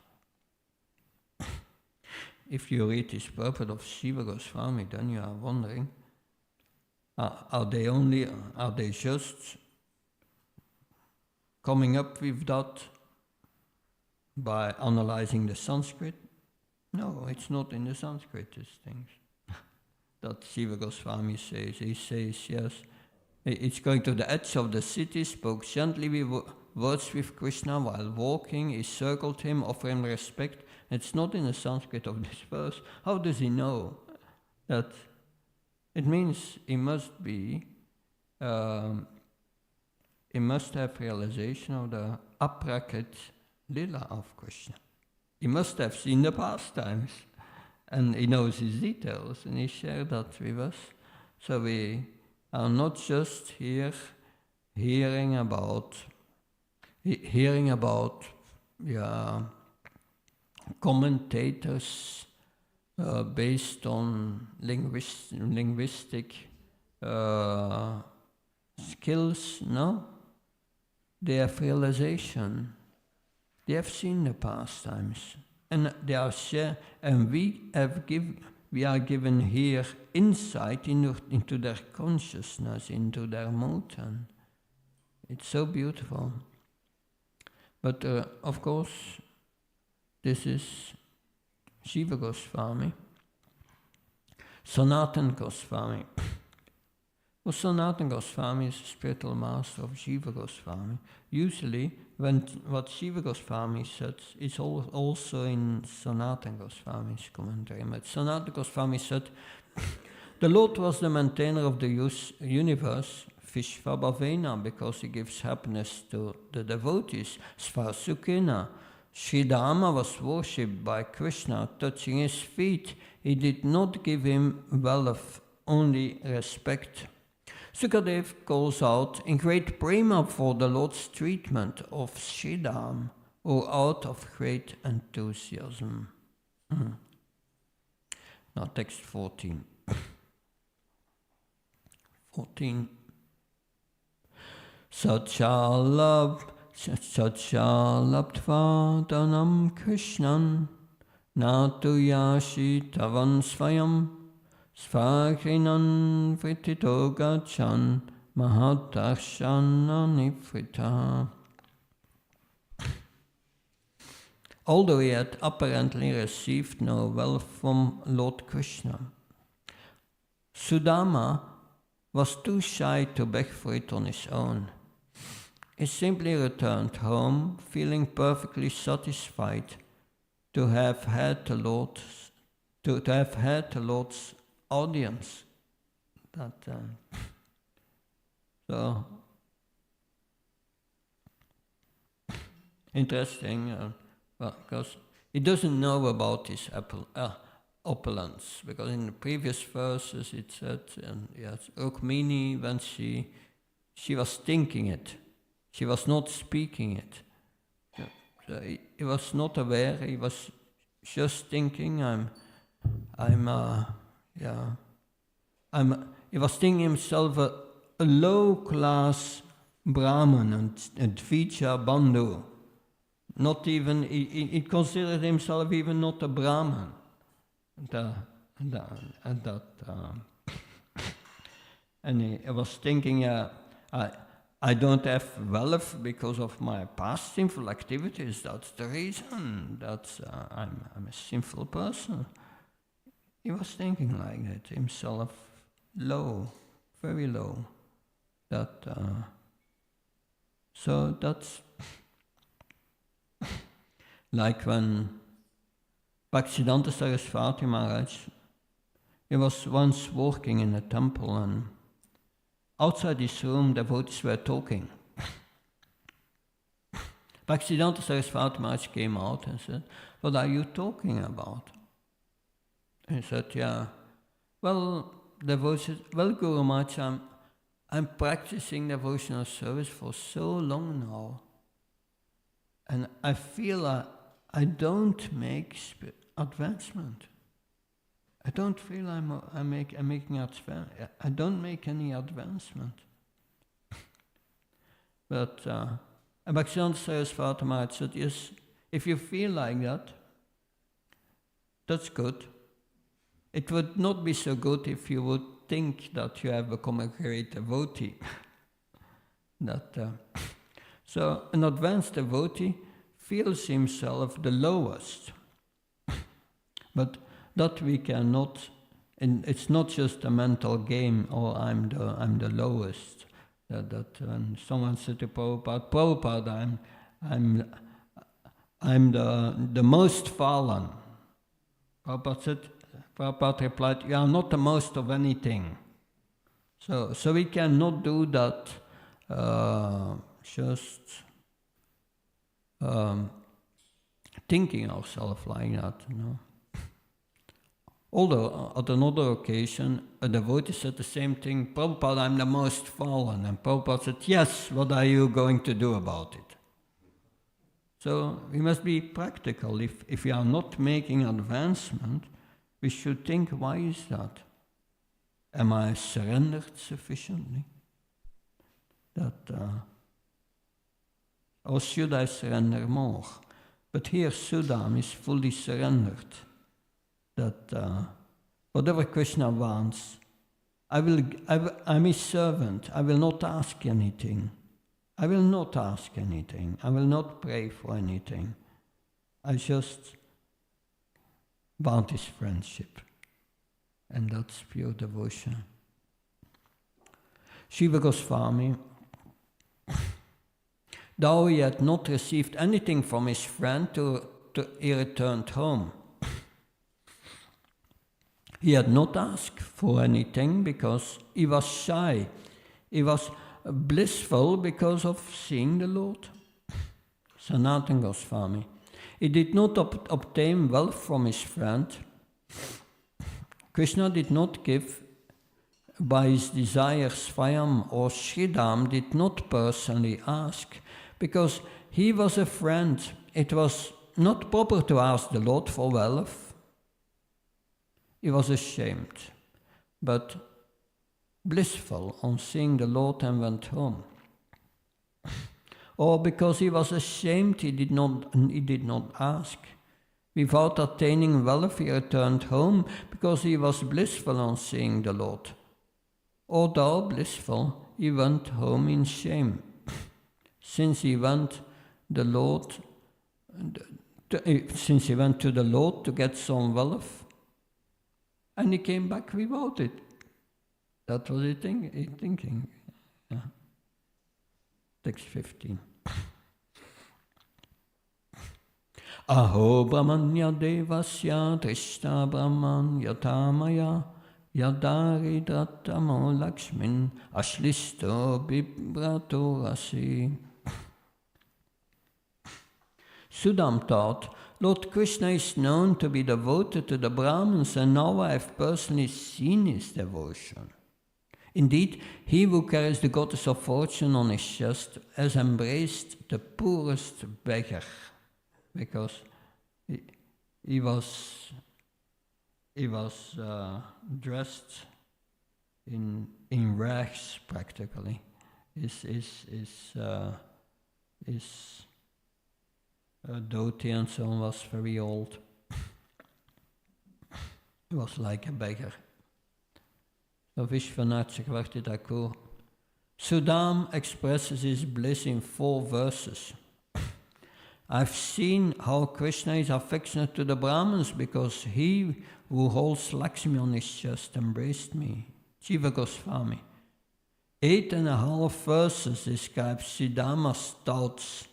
If you read this purport of Jiva Goswami, then you are wondering, are they just coming up with that by analyzing the Sanskrit? No, it's not in the Sanskrit, these things. That Jiva Goswami says. He says, yes, it's going to the edge of the city, spoke gently with words with Krishna while walking, he circled him, offering him respect. It's not in the Sanskrit of this verse. How does he know that? It means he must have realization of the aprakrit lila of Krishna. He must have seen the pastimes, and he knows his details, and he shared that with us. So we are not just here hearing about commentators based on linguistic skills. No, they have realization. They have seen the pastimes, and they are share. And we are given here insight into their consciousness, into their mood, and it's so beautiful. But of course, this is Jiva Goswami, Sanatana Goswami. Well, Sanatana Goswami is the spiritual master of Jiva Goswami. Usually, what Jiva Goswami said is also in Sanatana Goswami's commentary. But Sanatana Goswami said, the Lord was the maintainer of the universe, Vishvabhavena, because he gives happiness to the devotees. Svasukena, Sridhama was worshipped by Krishna, touching his feet. He did not give him wealth, only respect. Sukadev calls out in great prema for the Lord's treatment of Sridham, or out of great enthusiasm. Now text 14. 14. Satchalabdva danam Krishnan natu yashi tavan svayam svagrinan vritito gachan mahadarshana nifrita. Although he had apparently received no wealth from Lord Krishna, Sudama was too shy to beg for it on his own. He simply returned home, feeling perfectly satisfied to have had the Lord's audience. So interesting, because he doesn't know about his opulence, because in the previous verses it said, and yes, Rukmini, when she was thinking it, she was not speaking it. So he was not aware. He was just thinking, he was thinking himself a low-class Brahman and Dvija Bandhu. Not even, he considered himself even not a Brahman. And he was thinking, I don't have wealth because of my past sinful activities. That's the reason. I'm a sinful person. He was thinking like that, himself low, very low. So that's like when Bhaktisiddhanta Saraswati Maharaj, he was once working in a temple, and outside his room devotees were talking. Bhaktisiddhanta Saraswati Maharaj came out and said, "What are you talking about?" He said, "Yeah, well, devotion. Well, Guru Maharaj, I'm practicing devotional service for so long now, and I feel I don't make advancement. I don't feel I'm making advancement. I don't make any advancement." But Bhaktisiddhanta Saraswati Maharaj said, "Yes, if you feel like that, that's good. It would not be so good if you would think that you have become a great devotee." So an advanced devotee feels himself the lowest, but that we cannot. And it's not just a mental game. Oh, I'm the lowest. That when someone said to Prabhupada, I'm the most fallen. Prabhupada replied, "You are not the most of anything." So we cannot do that. Just thinking ourselves like that, you know. Although at another occasion, a devotee said the same thing, "Prabhupada, I'm the most fallen." And Prabhupada said, "Yes, what are you going to do about it?" So we must be practical. If we are not making advancement, we should think, why is that? Am I surrendered sufficiently? Or should I surrender more? But here Sudam is fully surrendered. Whatever Krishna wants, I'm his servant. I will not ask anything. I will not ask anything. I will not pray for anything. I just want his friendship. And that's pure devotion. Shiva Goswami, though he had not received anything from his friend, he returned home. He had not asked for anything because he was shy. He was blissful because of seeing the Lord. Sanatana Goswami. He did not obtain wealth from his friend. Krishna did not give by his desires. Swayam or Sridham did not personally ask because he was a friend. It was not proper to ask the Lord for wealth. He was ashamed, but blissful on seeing the Lord and went home. Or because he was ashamed, he did not ask. Without attaining wealth, he returned home because he was blissful on seeing the Lord. Or though blissful, he went home in shame, since he went to the Lord to get some wealth. And he came back without it. That was his thinking. Yeah. Text 15. Aho brahmanya devasya drishta brahman yatamaya yadari drattamo lakshmin ashlisto bibrato rasi. Sudam thought Lord Krishna is known to be devoted to the Brahmins, and now I have personally seen his devotion. Indeed, he who carries the goddess of fortune on his chest has embraced the poorest beggar, because he was dressed in rags practically. His dhoti and so on was very old. He was like a beggar. So Vishwanath Thakur. Sudam expresses his bliss in 4 verses. I've seen how Krishna is affectionate to the Brahmins because he who holds Lakshmi on his chest embraced me. Jiva Goswami. 8.5 verses describe Sudama's thoughts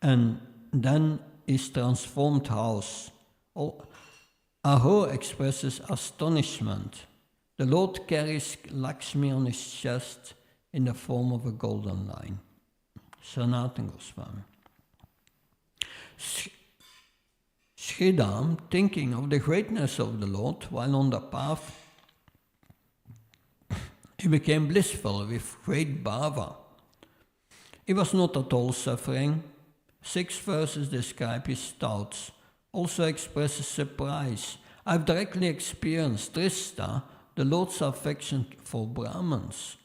and then his transformed house. Aho expresses astonishment. The Lord carries Lakshmi on his chest in the form of a golden line. Sanatana Goswami. Sridham, thinking of the greatness of the Lord while on the path, he became blissful with great bhava. He was not at all suffering. 6 verses describe his thoughts, also expresses surprise. I've directly experienced Drista, the Lord's affection for Brahmins.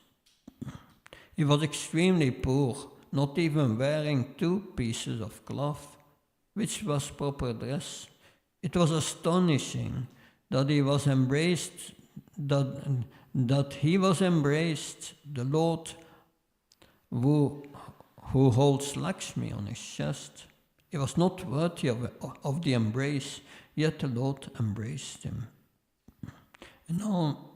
He was extremely poor, not even wearing 2 pieces of cloth, which was proper dress. It was astonishing that he was embraced, that he was embraced, the Lord who holds Lakshmi on his chest. He was not worthy of the embrace, yet the Lord embraced him. And now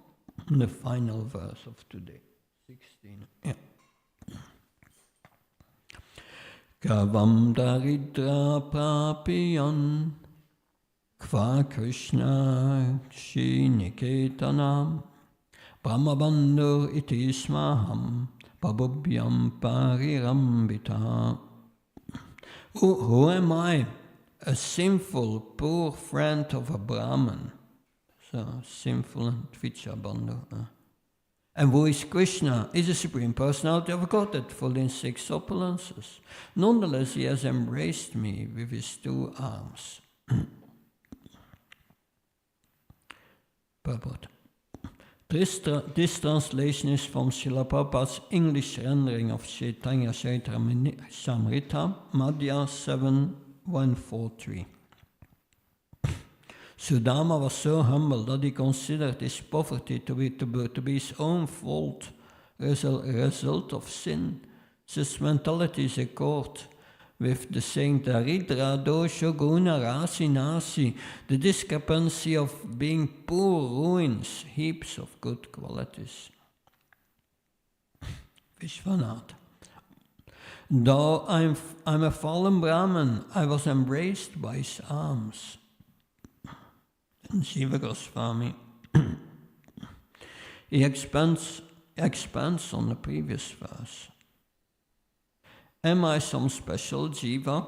the final verse of today, 16. Yeah. Kavam daridra prapiyan kva Krishna shiniketanam brahmabandhu iti smaham pabubhyam parirambita. Who am I? A sinful, poor friend of a Brahman. So, sinful and Tvichabandhu. And who is Krishna? Is the Supreme Personality of Godhead, full in 6 opulences. Nonetheless, he has embraced me with his 2 arms. Purport. This translation is from Srila Prabhupada's English rendering of Chaitanya Charitamrita, Madhya 7143. Sudama was so humble that he considered his poverty to be his own fault, result of sin. This mentality is accord with the saying Daridra dosha guna rasi nasi, the discrepancy of being poor ruins heaps of good qualities. Vishwanath. Though I'm a fallen Brahman, I was embraced by his arms. And Jiva Goswami, he expands on the previous verse. Am I some special Jiva?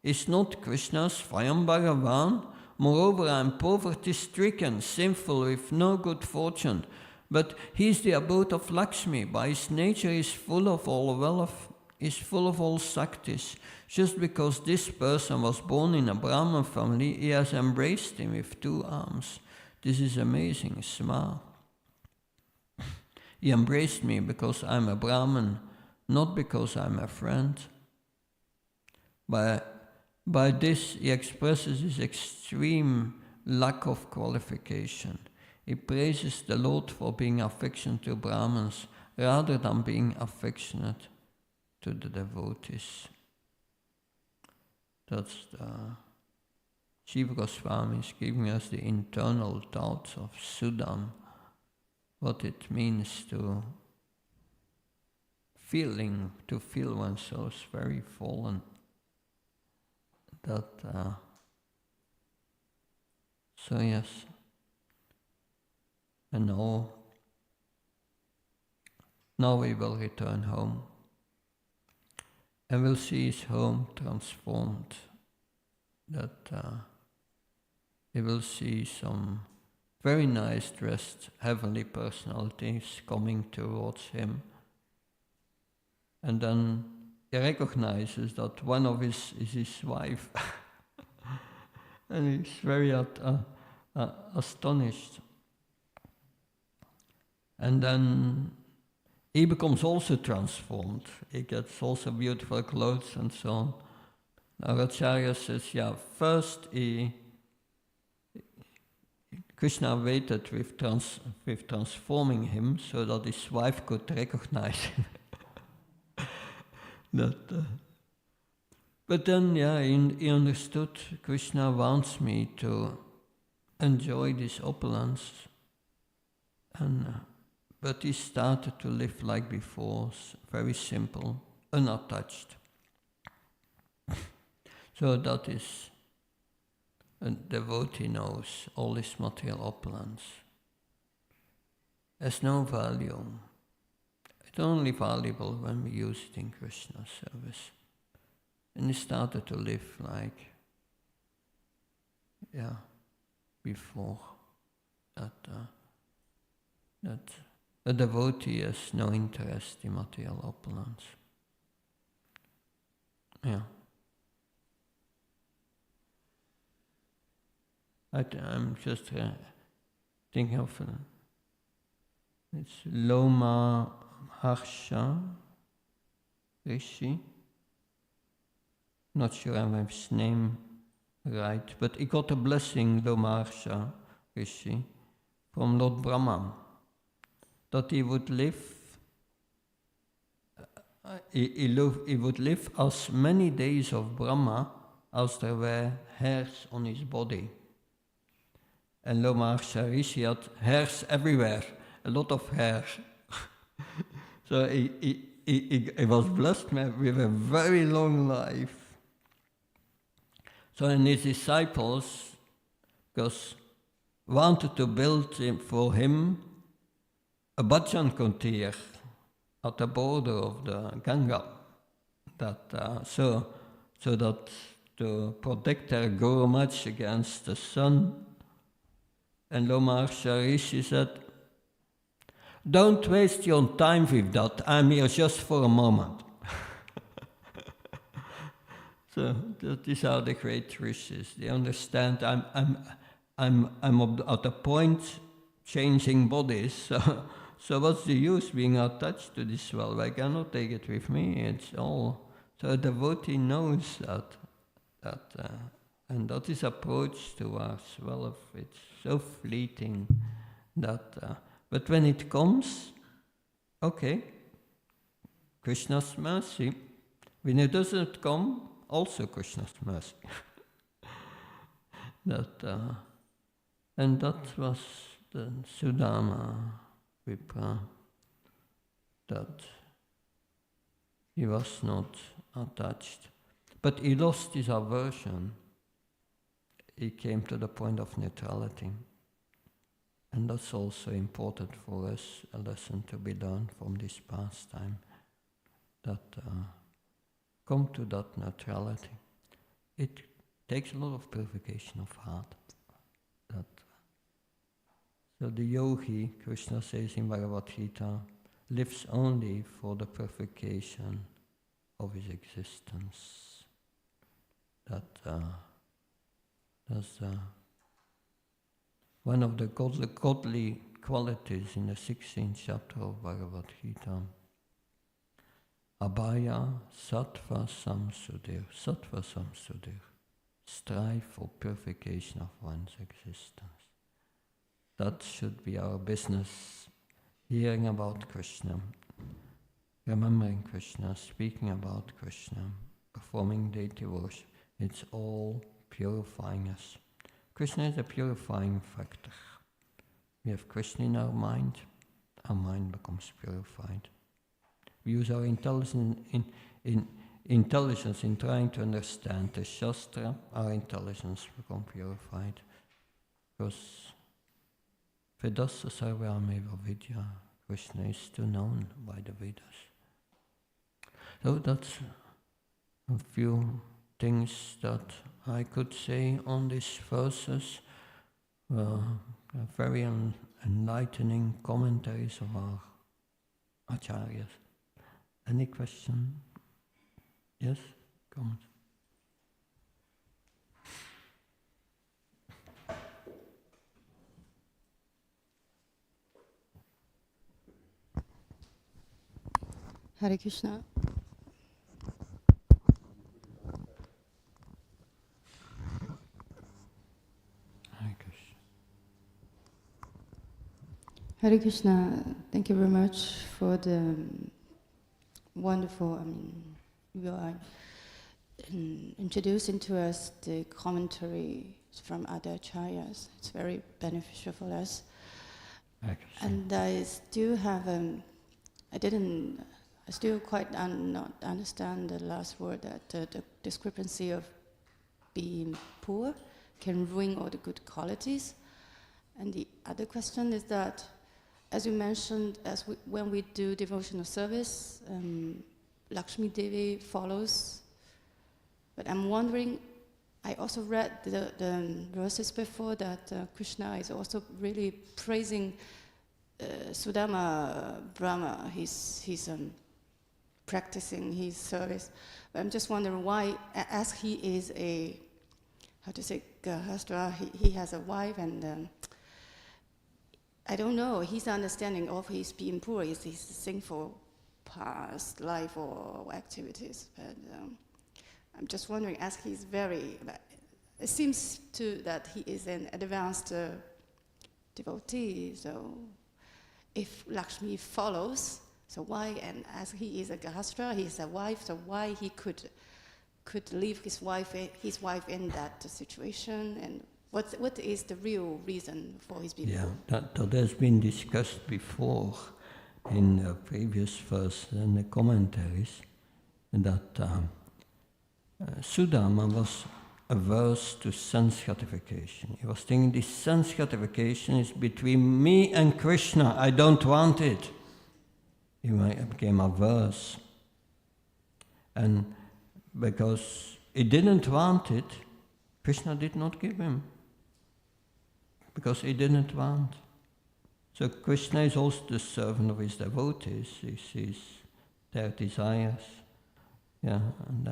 Is not Krishna Swayam Bhagavan? Moreover, I am poverty-stricken, sinful, with no good fortune. But he is the abode of Lakshmi. By his nature, he is full of all wealth, is full of all Saktis. Just because this person was born in a Brahman family, he has embraced him with 2 arms. This is amazing, Sma. He embraced me because I'm a Brahman, not because I'm a friend. By this, he expresses his extreme lack of qualification. He praises the Lord for being affectionate to Brahmins rather than being affectionate to the devotees. That's the Jiva Goswami is giving us the internal thoughts of Sudam, what it means to feel oneself very fallen. So yes, and now we will return home. And we'll see his home transformed that he will see some very nice dressed heavenly personalities coming towards him. And then he recognizes that one of his is his wife. And he's very astonished. And then he becomes also transformed. He gets also beautiful clothes and so on. Now Acharya says, first Krishna waited with transforming him so that his wife could recognize him. But then, he understood Krishna wants me to enjoy this opulence, but he started to live like before, very simple, unattached. So that is, a devotee knows all this material opulence has no value. It's only valuable when we use it in Krishna's service. And he started to live like, before. That a devotee has no interest in material opulence. Yeah. I'm just thinking of it's Loma Harsha Rishi. Not sure I have his name right, but he got a blessing, Loma Harsha Rishi, from Lord Brahma, that he would live. He would live as many days of Brahma as there were hairs on his body. And Loma Harsha Rishi had hairs everywhere, a lot of hair. So he was blessed with a very long life. So and his disciples, wanted to build for him a bhajan kutir at the border of the Ganga, so that to protect their Gurumats against the sun. And Loma Harsha Rishi said, "Don't waste your time with that. I'm here just for a moment." So these are the great rishis. They understand I'm at a point changing bodies. So what's the use being attached to this world? I cannot take it with me. It's all. So a devotee knows that and that is approach towards wealth. It's so fleeting that. But when it comes, okay, Krishna's mercy. When it doesn't come, also Krishna's mercy. And that was the Sudama Vipra, that he was not attached. But he lost his aversion. He came to the point of neutrality. And that's also important for us, a lesson to be learned from this pastime, that come to that neutrality. It takes a lot of purification of heart. So the yogi, Krishna says in Bhagavad Gita, lives only for the purification of his existence. That's one of the godly qualities in the 16th chapter of Bhagavad Gita. Abhaya Sattva Samsudir. Sattva Samsudir. Strive for purification of one's existence. That should be our business. Hearing about Krishna, remembering Krishna, speaking about Krishna, performing deity worship. It's all purifying us. Krishna is a purifying factor. We have Krishna in our mind becomes purified. We use our intelligence in trying to understand the Shastra, our intelligence becomes purified. Because Vedasa Sarvameva Vidya, Krishna is still known by the Vedas. So that's a few things that I could say on these verses were very enlightening commentaries of our acharyas. Any question? Yes? Comment? Hare Krishna. Hare Krishna. Hare Krishna, thank you very much for the wonderful, you are introducing to us the commentary from other acharyas. It's very beneficial for us. And I still have, I still quite not understand the last word, that the discrepancy of being poor can ruin all the good qualities. And the other question is that, as you mentioned, when we do devotional service, Lakshmi Devi follows. But I'm wondering, I also read the verses before that Krishna is also really praising Sudama Brahma. He's practicing his service. But I'm just wondering why, as he is a, how to say, Gahastra, he has a wife, and I don't know, his understanding of his being poor is his sinful past life or activities. But I'm just wondering, as he's very, it seems to that he is an advanced devotee, so if Lakshmi follows, so why, and as he is a Gahastra, he is a wife, so why he could leave his wife in that situation, and what is the real reason for his being poor? That has been discussed before in a previous verse in the commentaries, that Sudama was averse to sense gratification. He was thinking, this sense gratification is between me and Krishna, I don't want it. He became averse. And because he didn't want it, Krishna did not give him. Because he didn't want. So Krishna is also the servant of his devotees. He sees their desires. Yeah, and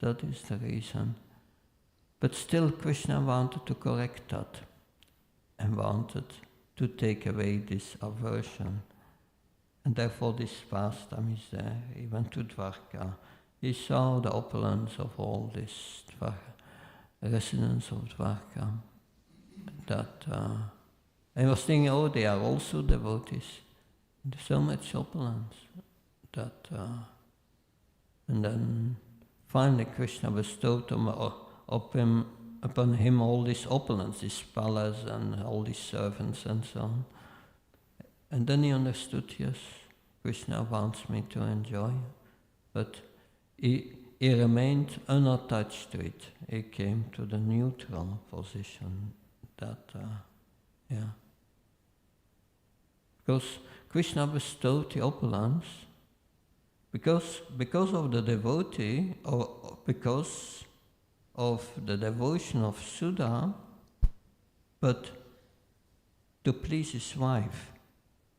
that is the reason. But still Krishna wanted to correct that and wanted to take away this aversion. And therefore this pastime is there. He went to Dwarka. He saw the opulence of all this residents of Dwarka. That I was thinking, oh, they are also devotees. There's so much opulence that, and then finally Krishna bestowed upon him all this opulence, this palace and all these servants and so on. And then he understood, yes, Krishna wants me to enjoy, but he remained unattached to it. He came to the neutral position. That, because Krishna bestowed the opulence because of the devotee, or because of the devotion of Sudha, but to please his wife,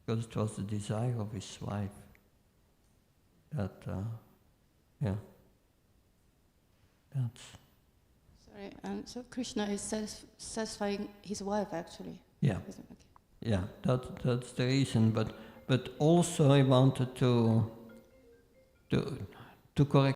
because it was the desire of his wife. That, that's. Sorry, so Krishna is satisfying his wife, actually. Yeah. Okay. Yeah, that's the reason. But also I wanted to correct